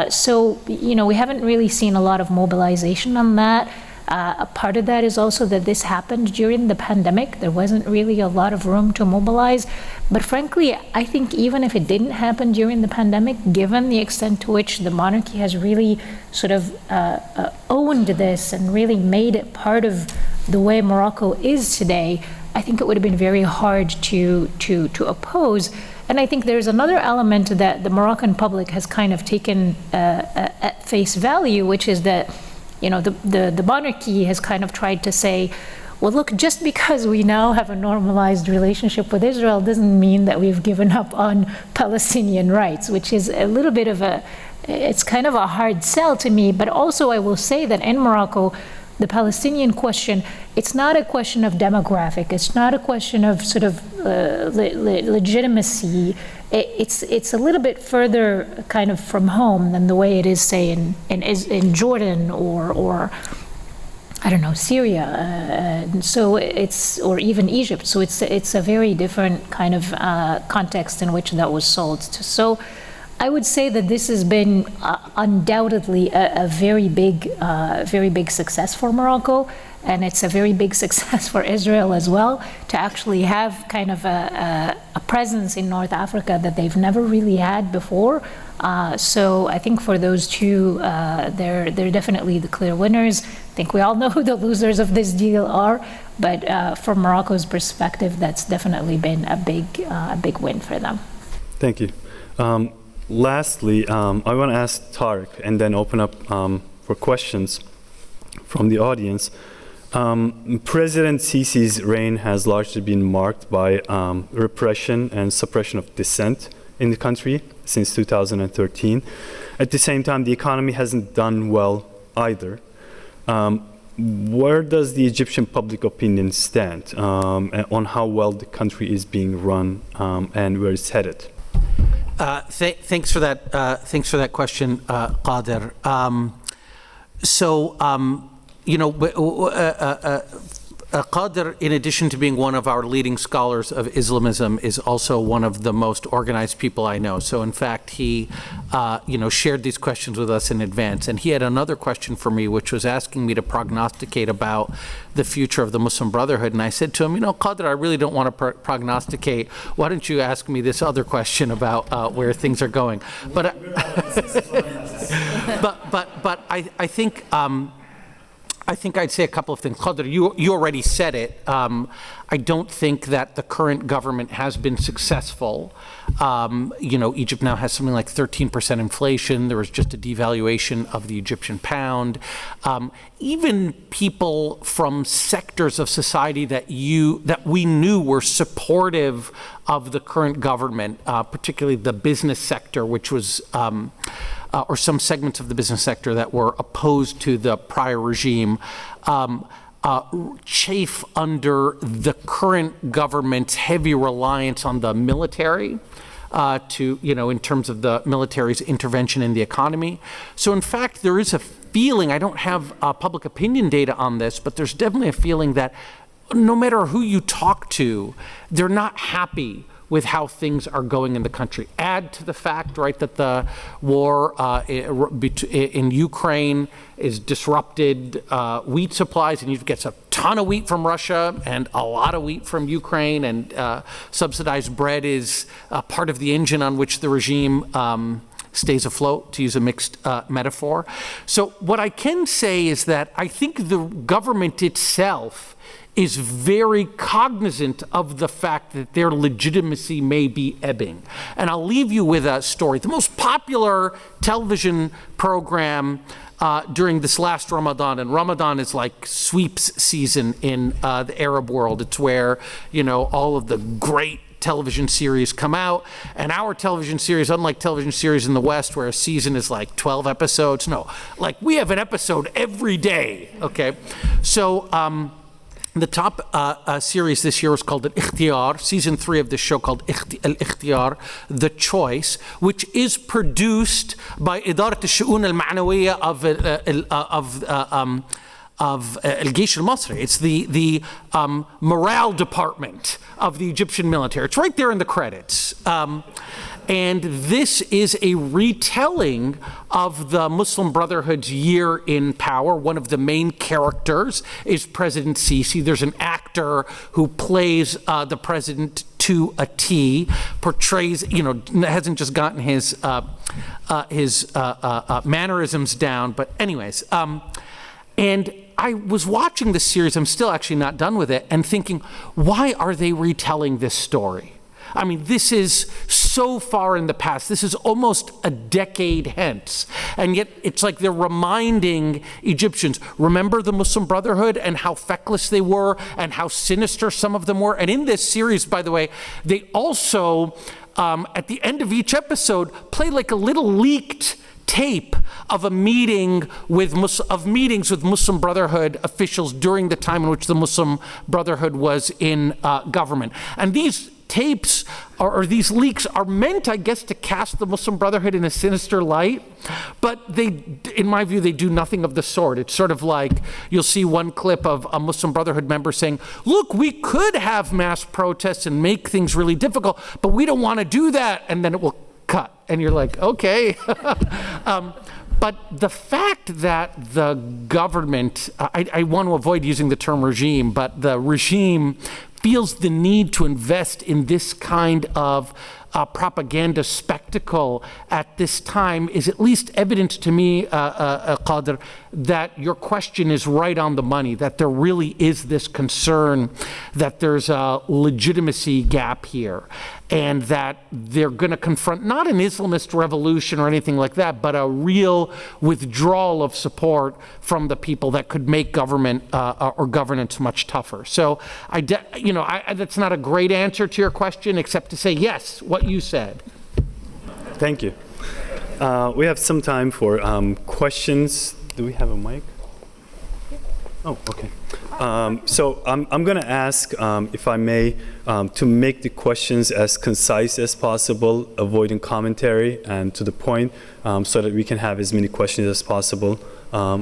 So, you know, we haven't really seen a lot of mobilization on that. A part of that is also that this happened during the pandemic. There wasn't really a lot of room to mobilize. But frankly, I think even if it didn't happen during the pandemic, given the extent to which the monarchy has really sort of owned this and really made it part of the way Morocco is today, I think it would have been very hard to oppose. And I think there's another element that the Moroccan public has kind of taken at face value, which is that, you know, the monarchy has kind of tried to say, well, look, just because we now have a normalized relationship with Israel doesn't mean that we've given up on Palestinian rights, which is a little bit of it's kind of a hard sell to me. But also I will say that in Morocco, the Palestinian question, it's not a question of demographic, it's not a question of sort of legitimacy. It's a little bit further kind of from home than the way it is, say, in Jordan or I don't know, Syria. So it's, or even Egypt. So it's a very different kind of context in which that was sold to. So I would say that this has been undoubtedly a very big success for Morocco, and it's a very big success for Israel as well to actually have kind of a presence in North Africa that they've never really had before. So I think for those two, they're definitely the clear winners. I think we all know who the losers of this deal are, but from Morocco's perspective, that's definitely been a big win for them. Thank you. Lastly, I want to ask Tarek and then open up for questions from the audience. President Sisi's reign has largely been marked by repression and suppression of dissent in the country since 2013. At the same time, the economy hasn't done well either. Where does the Egyptian public opinion stand on how well the country is being run and where it's headed? Thanks for that question, Qadir. You know, Qadir, in addition to being one of our leading scholars of Islamism, is also one of the most organized people I know. So in fact, he, you know, shared these questions with us in advance. And he had another question for me, which was asking me to prognosticate about the future of the Muslim Brotherhood. And I said to him, you know, Qadir, I really don't want to prognosticate. Why don't you ask me this other question about where things are going? But I think I'd say a couple of things. Qadir, you already said it. I don't think that the current government has been successful. You know, Egypt now has something like 13% inflation. There was just a devaluation of the Egyptian pound. Even people from sectors of society that we knew were supportive of the current government, particularly the business sector, which was or some segments of the business sector that were opposed to the prior regime, chafe under the current government's heavy reliance on the military to, you know, in terms of the military's intervention in the economy. So in fact, there is a feeling, I don't have public opinion data on this, but there's definitely a feeling that no matter who you talk to, they're not happy with how things are going in the country. Add to the fact, right, that the war in Ukraine is disrupted wheat supplies, and you get a ton of wheat from Russia and a lot of wheat from Ukraine, and subsidized bread is part of the engine on which the regime stays afloat, to use a mixed metaphor. So what I can say is that I think the government itself is very cognizant of the fact that their legitimacy may be ebbing. And I'll leave you with a story. The most popular television program during this last Ramadan, and Ramadan is like sweeps season in the Arab world. It's where, all of the great television series come out, and our television series, unlike television series in the West where a season is like 12 episodes, no, like we have an episode every day, okay? So, the top series this year was called Al-Ikhtiyar, season 3 of this show called Al-Ikhtiyar, The Choice, which is produced by Idarat al-Shu'un al-Ma'nawiyya of Al-Jaysh al-Masri. It's the morale department of the Egyptian military. It's right there in the credits. And this is a retelling of the Muslim Brotherhood's year in power. One of the main characters is President Sisi. There's an actor who plays the president to a T, portrays, hasn't just gotten his mannerisms down, but anyways. And I was watching this series, I'm still actually not done with it, and thinking, why are they retelling this story? I mean, this is so far in the past. This is almost a decade hence. And yet it's like they're reminding Egyptians, remember the Muslim Brotherhood and how feckless they were and how sinister some of them were? And in this series, by the way, they also, at the end of each episode, play like a little leaked tape of meetings with Muslim Brotherhood officials during the time in which the Muslim Brotherhood was in government. And these tapes or these leaks are meant, I guess, to cast the Muslim Brotherhood in a sinister light, but they, in my view, they do nothing of the sort. It's sort of like you'll see one clip of a Muslim Brotherhood member saying, look, we could have mass protests and make things really difficult, but we don't want to do that, and then it will cut. And you're like, okay. But the fact that the government, I want to avoid using the term regime, but the regime feels the need to invest in this kind of propaganda spectacle at this time is at least evident to me, Qadir, that your question is right on the money, that there really is this concern that there's a legitimacy gap here, and that they're going to confront not an Islamist revolution or anything like that, but a real withdrawal of support from the people that could make government or governance much tougher. So, that's not a great answer to your question, except to say yes, what you said. Thank you. We have some time for questions. Do we have a mic? Oh, okay. So I'm going to ask, if I may, to make the questions as concise as possible, avoiding commentary and to the point, so that we can have as many questions as possible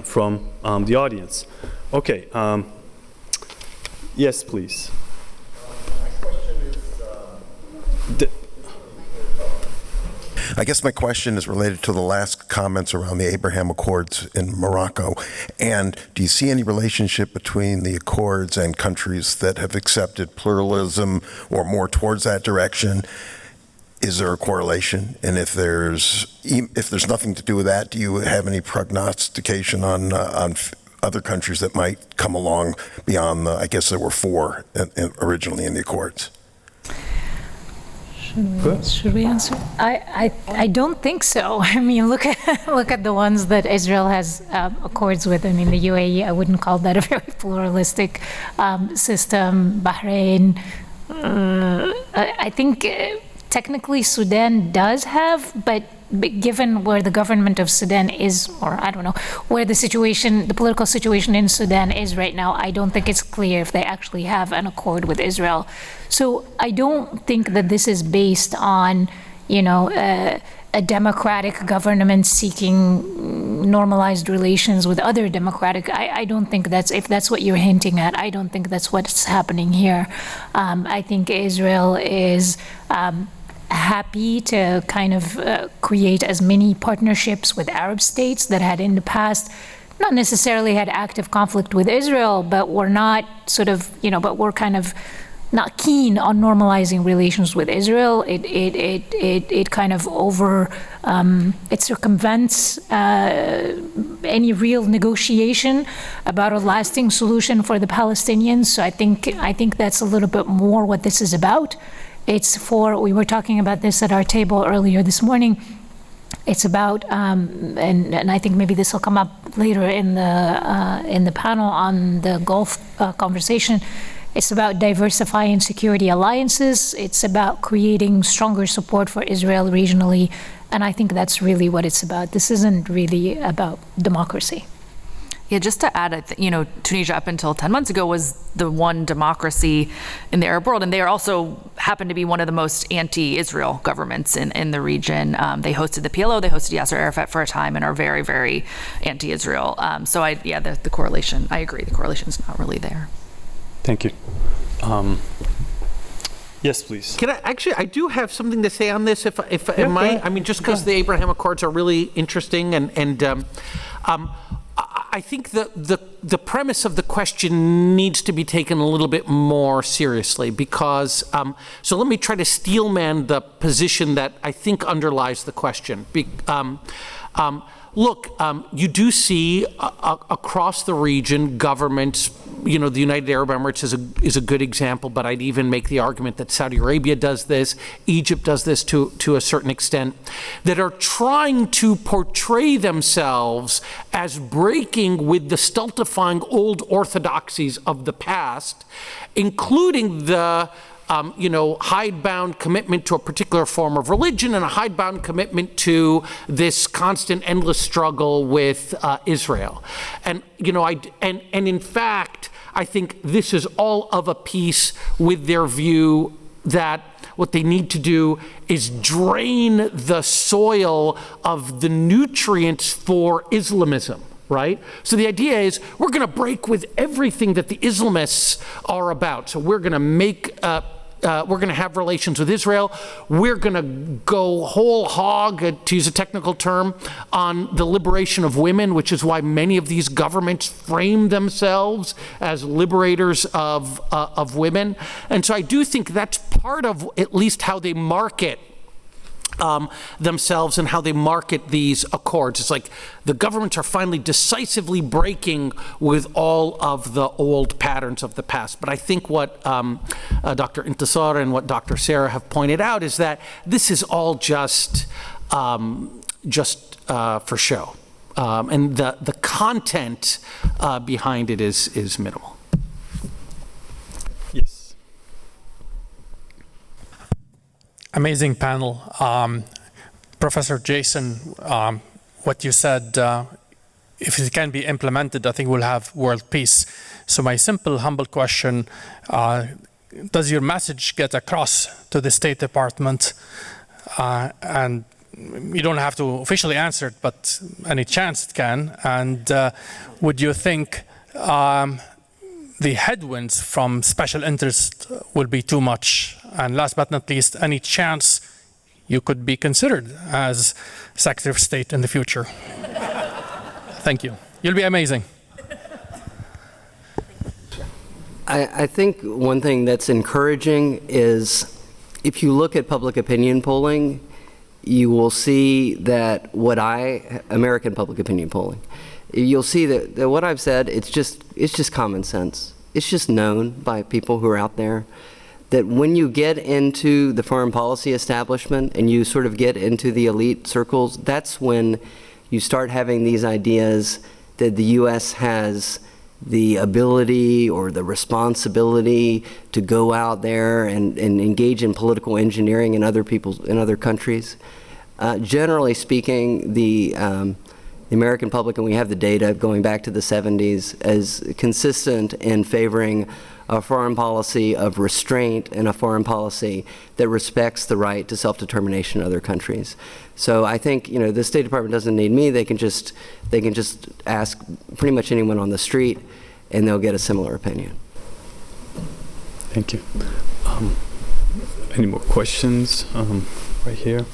from the audience. Okay. Yes, please. My question is... I guess my question is related to the last comments around the Abraham Accords in Morocco. And do you see any relationship between the Accords and countries that have accepted pluralism or more towards that direction? Is there a correlation? And if there's nothing to do with that, do you have any prognostication on other countries that might come along beyond the, I guess there were 4 originally in the Accords? Should we answer? I don't think so. I mean, look at the ones that Israel has accords with. I mean, the UAE, I wouldn't call that a very pluralistic system. Bahrain, I think technically Sudan does have, but given where the government of Sudan is, or I don't know, where the political situation in Sudan is right now, I don't think it's clear if they actually have an accord with Israel. So I don't think that this is based on, a democratic government seeking normalized relations with other democratic. I don't think if that's what you're hinting at, I don't think that's what's happening here. I think Israel is happy to kind of create as many partnerships with Arab states that had in the past not necessarily had active conflict with Israel, but were not sort of, but were kind of not keen on normalizing relations with Israel. It kind of it circumvents any real negotiation about a lasting solution for the Palestinians. So I think that's a little bit more what this is about. We were talking about this at our table earlier this morning. It's about, and I think maybe this will come up later in the panel on the Gulf conversation. It's about diversifying security alliances. It's about creating stronger support for Israel regionally. And I think that's really what it's about. This isn't really about democracy. Yeah, just to add, Tunisia up until 10 months ago was the one democracy in the Arab world, and they also happen to be one of the most anti-Israel governments in the region. They hosted the PLO, they hosted Yasser Arafat for a time, and are very, very anti-Israel. The correlation, I agree, the correlation is not really there. Thank you. Yes, please. I do have something to say on this, if I might. I mean, just because the Abraham Accords are really interesting, and I think the premise of the question needs to be taken a little bit more seriously, because, so let me try to steelman the position that I think underlies the question. Look, you do see across the region governments, the United Arab Emirates is a good example, but I'd even make the argument that Saudi Arabia does this, Egypt does this to a certain extent, that are trying to portray themselves as breaking with the stultifying old orthodoxies of the past, including the hidebound commitment to a particular form of religion and a hidebound commitment to this constant, endless struggle with Israel. And, and in fact, I think this is all of a piece with their view that what they need to do is drain the soil of the nutrients for Islamism. Right? So the idea is we're going to break with everything that the Islamists are about. So we're going to we're going to have relations with Israel. We're going to go whole hog, to use a technical term, on the liberation of women, which is why many of these governments frame themselves as liberators of women. And so I do think that's part of at least how they market themselves and how they market these accords. It's like the governments are finally decisively breaking with all of the old patterns of the past. But I think what Dr. Intisar and what Dr. Sarah have pointed out is that this is all just for show. And the content behind it is minimal. Yes. Amazing panel. Professor Jason, what you said, if it can be implemented, I think we'll have world peace. So my simple, humble question, does your message get across to the State Department? And you don't have to officially answer it, but any chance it can. And would you think the headwinds from special interest will be too much? And last but not least, any chance you could be considered as Secretary of State in the future? Thank you. You'll be amazing. I think one thing that's encouraging is if you look at public opinion polling, you will see that American public opinion polling, you'll see that what I've said, it's just common sense. It's just known by people who are out there that when you get into the foreign policy establishment and you sort of get into the elite circles, that's when you start having these ideas that the U.S. has the ability or the responsibility to go out there and engage in political engineering in other countries. Generally speaking, the the American public, and we have the data going back to the 70s, as consistent in favoring a foreign policy of restraint and a foreign policy that respects the right to self-determination in other countries. So I think, you know, the State Department doesn't need me. They can just ask pretty much anyone on the street, and they'll get a similar opinion. Thank you. Any more questions? Right here.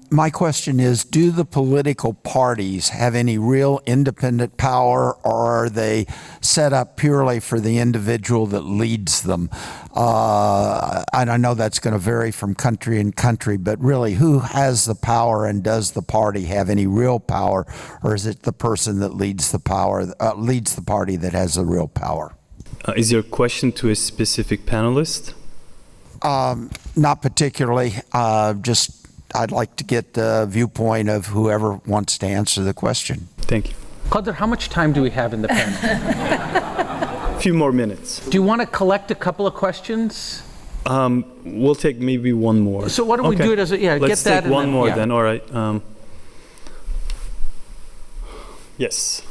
My question is, do the political parties have any real independent power, or are they set up purely for the individual that leads them? And I know that's going to vary from country and country, but really, who has the power, and does the party have any real power, or is it the person that leads the party that has the real power? Is your question to a specific panelist? Not particularly. Just I'd like to get the viewpoint of whoever wants to answer the question. Thank you. Qadir, how much time do we have in the panel? A few more minutes. Do you want to collect a couple of questions? We'll take maybe one more. So why don't we do it as a, Let's get that. take one more yeah. then, all right. Yes.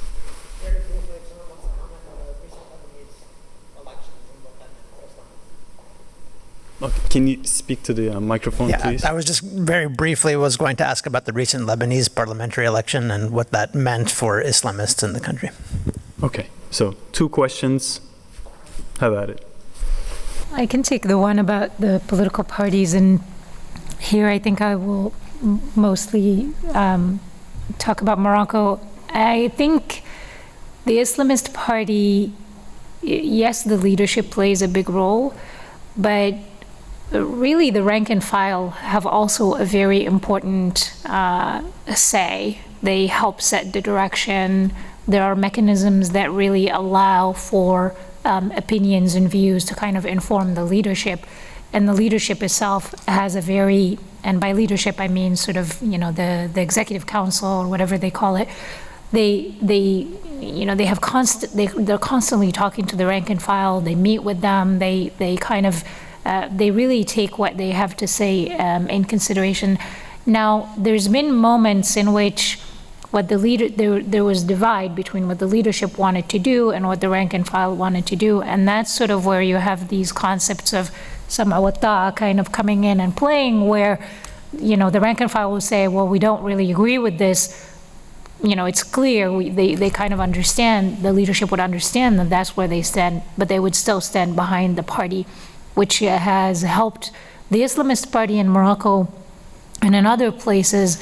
Okay. Can you speak to the microphone, please? I was just very briefly going to ask about the recent Lebanese parliamentary election and what that meant for Islamists in the country. Okay, so 2 questions. Have at it. I can take the one about the political parties, and here I think I will mostly talk about Morocco. I think the Islamist party, yes, the leadership plays a big role, but really the rank and file have also a very important say. They help set the direction. There are mechanisms that really allow for opinions and views to kind of inform the leadership. And the leadership itself has a very, and by leadership I mean sort of, you know, the executive council or whatever they call it. They're constantly talking to the rank and file. They meet with them. They kind of they really take what they have to say in consideration. Now, there's been moments in which what the leader there was divide between what the leadership wanted to do and what the rank and file wanted to do, and that's sort of where you have these concepts of sama wa ta'a kind of coming in and playing, where, you know, the rank and file will say, well, we don't really agree with this. You know, it's clear, they kind of understand, the leadership would understand that that's where they stand, but they would still stand behind the party, which has helped the Islamist party in Morocco and in other places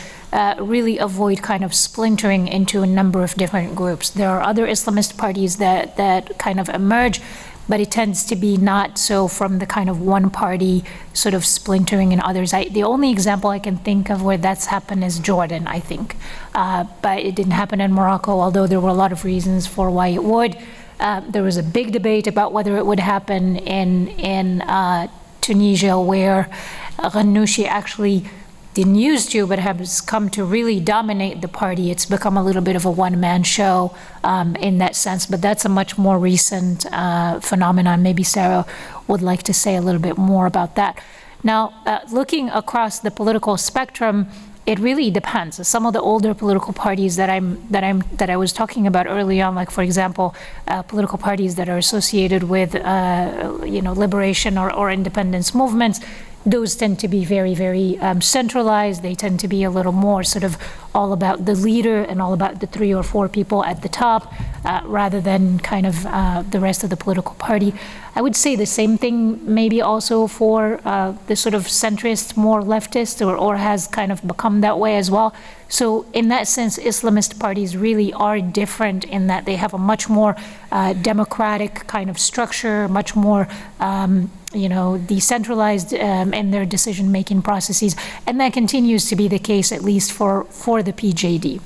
really avoid kind of splintering into a number of different groups. There are other Islamist parties that kind of emerge, but it tends to be not so from the kind of one party sort of splintering in others. The only example I can think of where that's happened is Jordan, I think. But it didn't happen in Morocco, although there were a lot of reasons for why it would. There was a big debate about whether it would happen in Tunisia, where Ghannouchi actually didn't used to, but has come to really dominate the party. It's become a little bit of a one-man show in that sense, but that's a much more recent phenomenon. Maybe Sarah would like to say a little bit more about that. Now, looking across the political spectrum, it really depends. Some of the older political parties that I was talking about early on, like for example, political parties that are associated with liberation or independence movements, those tend to be very, very centralized. They tend to be a little more sort of all about the leader and all about the 3 or 4 people at the top, rather than kind of the rest of the political party. I would say the same thing maybe also for the sort of centrist, more leftist, or has kind of become that way as well. So in that sense, Islamist parties really are different in that they have a much more democratic kind of structure, much more decentralized in their decision-making processes, and that continues to be the case at least for the PJD.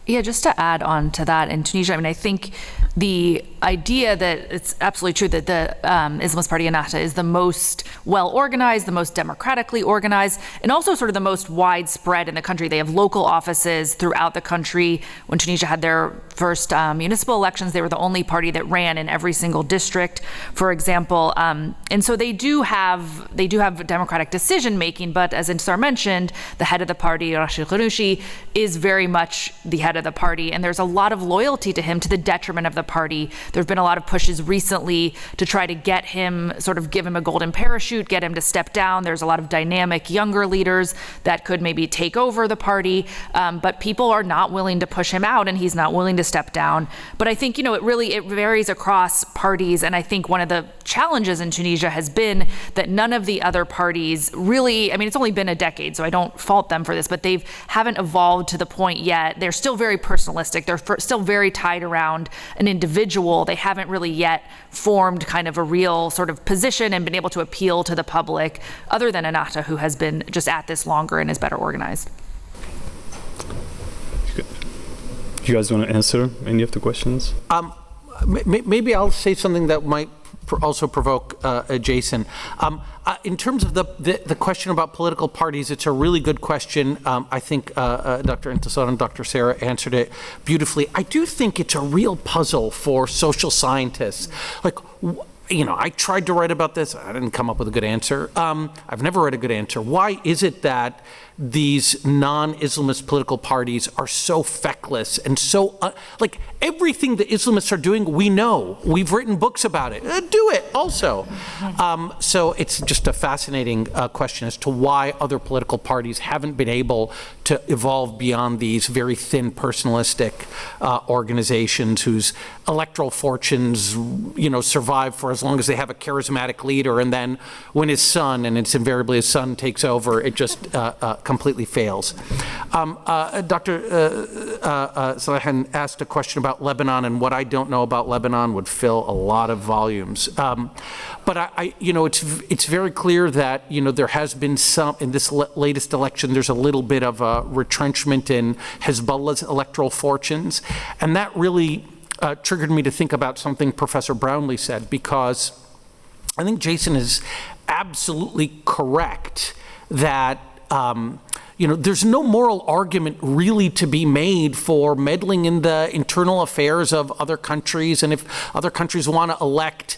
Yeah, just to add on to that, in Tunisia, I mean, I think the idea that it's absolutely true that the Islamist party Ennahda is the most well-organized, the most democratically organized, and also sort of the most widespread in the country. They have local offices throughout the country. When Tunisia had their first municipal elections, they were the only party that ran in every single district, for example. And so they do have democratic decision-making, but as Intisar mentioned, the head of the party, Rashid Ghannouchi, is very much the head of the party, and there's a lot of loyalty to him to the detriment of the party. There have been a lot of pushes recently to try to get him, sort of give him a golden parachute, get him to step down. There's a lot of dynamic younger leaders that could maybe take over the party, but people are not willing to push him out, and he's not willing to step down. But I think, it varies across parties, and I think one of the challenges in Tunisia has been that none of the other parties really, it's only been a decade, so I don't fault them for this, but they haven't evolved to the point yet. They're still very personalistic. They're still very tied around an individual. They haven't really yet formed kind of a real sort of position and been able to appeal to the public, other than Ennahda, who has been just at this longer and is better organized. Do you guys want to answer any of the questions? Maybe I'll say something that might also provoke Jason. In terms of the question about political parties, it's a really good question. I think Dr. Intisar and Dr. Sarah answered it beautifully. I do think it's a real puzzle for social scientists. I tried to write about this. I didn't come up with a good answer. I've never read a good answer. Why is it that these non-Islamist political parties are so feckless and so, everything the Islamists are doing, we know. We've written books about it. Do it also. So it's just a fascinating question as to why other political parties haven't been able to evolve beyond these very thin, personalistic organizations whose electoral fortunes, survive for as long as they have a charismatic leader, and then when his son, and it's invariably his son, takes over, it just completely fails. Dr. Salehan asked a question about Lebanon, and what I don't know about Lebanon would fill a lot of volumes. But it's very clear that there has been some in this latest election. There's a little bit of a retrenchment in Hezbollah's electoral fortunes, and that really triggered me to think about something Professor Brownlee said, because I think Jason is absolutely correct that there's no moral argument really to be made for meddling in the internal affairs of other countries. And if other countries want to elect,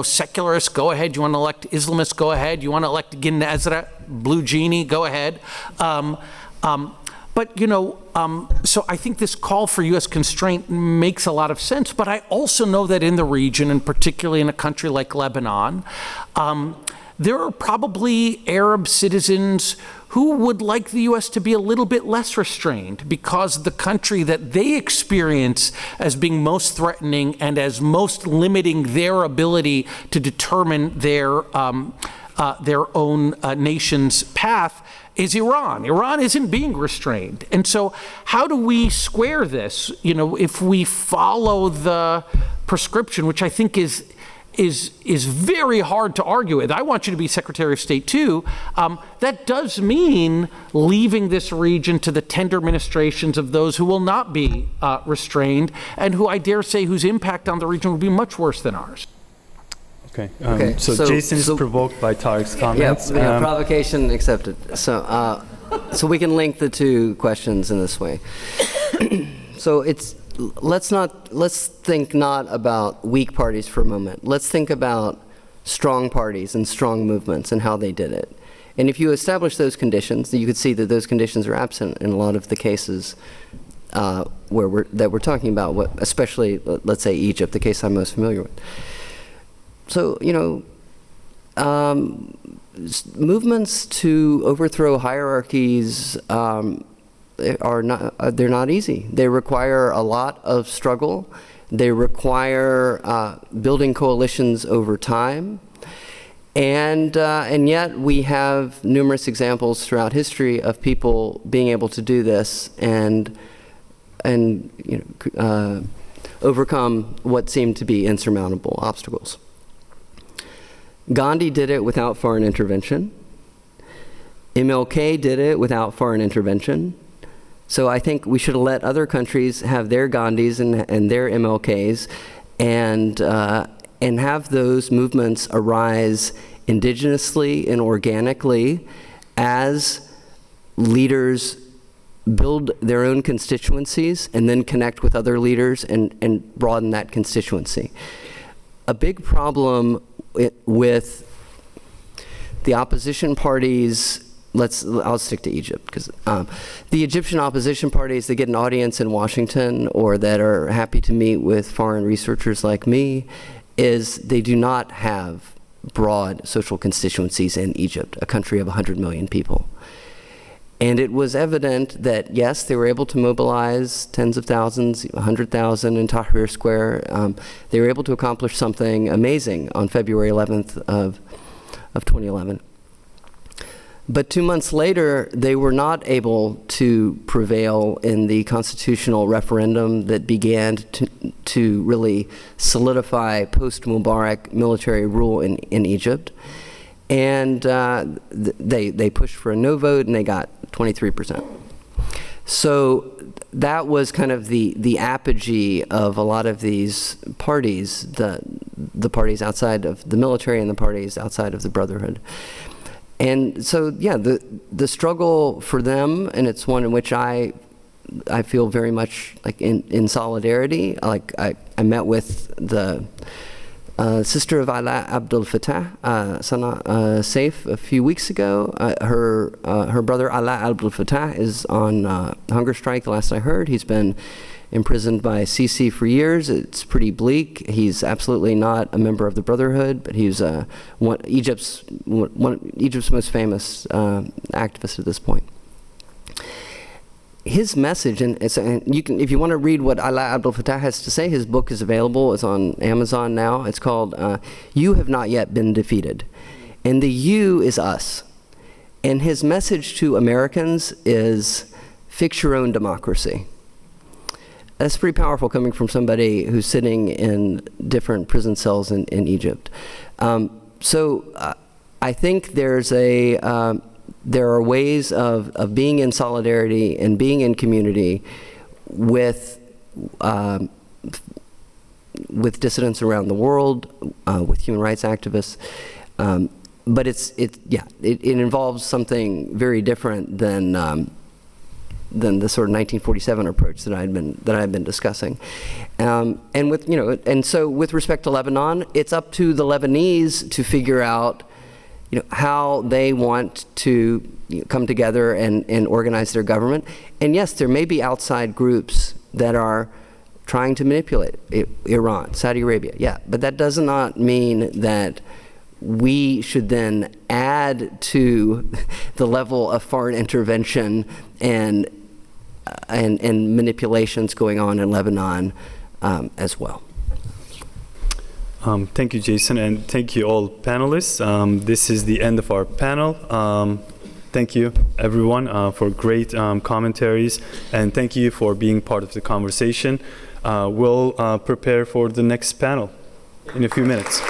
secularists, go ahead. You want to elect Islamists, go ahead. You want to elect Gin Ezra, Blue Genie, go ahead. So I think this call for U.S. constraint makes a lot of sense. But I also know that in the region, and particularly in a country like Lebanon, there are probably Arab citizens who would like the U.S. to be a little bit less restrained, because the country that they experience as being most threatening and as most limiting their ability to determine their own nation's path is Iran. Iran isn't being restrained. And so how do we square this? If we follow the prescription, which I think is very hard to argue with. I want you to be Secretary of State too. That does mean leaving this region to the tender ministrations of those who will not be restrained, and who, I dare say, whose impact on the region will be much worse than ours. Okay. So Jason is provoked by Tariq's comments. Yeah, provocation accepted. So we can link the two questions in this way. So let's think not about weak parties for a moment. Let's think about strong parties and strong movements and how they did it. And if you establish those conditions, you could see that those conditions are absent in a lot of the cases that we're talking about, especially, let's say, Egypt, the case I'm most familiar with. So, movements to overthrow hierarchies they're not easy. They require a lot of struggle. They require building coalitions over time. And yet we have numerous examples throughout history of people being able to do this and overcome what seemed to be insurmountable obstacles. Gandhi did it without foreign intervention. MLK did it without foreign intervention. So I think we should let other countries have their Gandhis and their MLKs, and have those movements arise indigenously and organically as leaders build their own constituencies and then connect with other leaders and broaden that constituency. A big problem with the opposition parties, I'll stick to Egypt, because the Egyptian opposition parties that get an audience in Washington or that are happy to meet with foreign researchers like me is they do not have broad social constituencies in Egypt, a country of 100 million people. And it was evident that, yes, they were able to mobilize tens of thousands, 100,000 in Tahrir Square. They were able to accomplish something amazing on February 11th of 2011. But 2 months later, they were not able to prevail in the constitutional referendum that began to really solidify post-Mubarak military rule in Egypt. And they pushed for a no vote, and they got 23%. So that was kind of the apogee of a lot of these parties, the parties outside of the military and the parties outside of the Brotherhood. And so, yeah, the struggle for them, and it's one in which I feel very much like in solidarity. Like I met with the sister of Ala Abdel Fattah, Sana Saif, a few weeks ago. Her brother Ala Abdel Fattah is on hunger strike, the last I heard. He's been imprisoned by Sisi for years. It's pretty bleak. He's absolutely not a member of the Brotherhood, but he's Egypt's most famous activist at this point. His message, and you can, if you want to read what Ala Abdel Fattah has to say, his book is available. It's on Amazon now. It's called "You Have Not Yet Been Defeated," and the "you" is us. And his message to Americans is, "Fix your own democracy." That's pretty powerful coming from somebody who's sitting in different prison cells in Egypt. So I think there are ways of being in solidarity and being in community with dissidents around the world, with human rights activists. But it involves something very different than the sort of 1947 approach that I'd been discussing. And so with respect to Lebanon, it's up to the Lebanese to figure out how they want to come together and organize their government. And yes, there may be outside groups that are trying to manipulate Iran, Saudi Arabia, yeah. But that does not mean that we should then add to the level of foreign intervention and manipulations going on in Lebanon as well. Thank you, Jason, and thank you all panelists. This is the end of our panel. Thank you, everyone, for great commentaries, and thank you for being part of the conversation. We'll prepare for the next panel in a few minutes.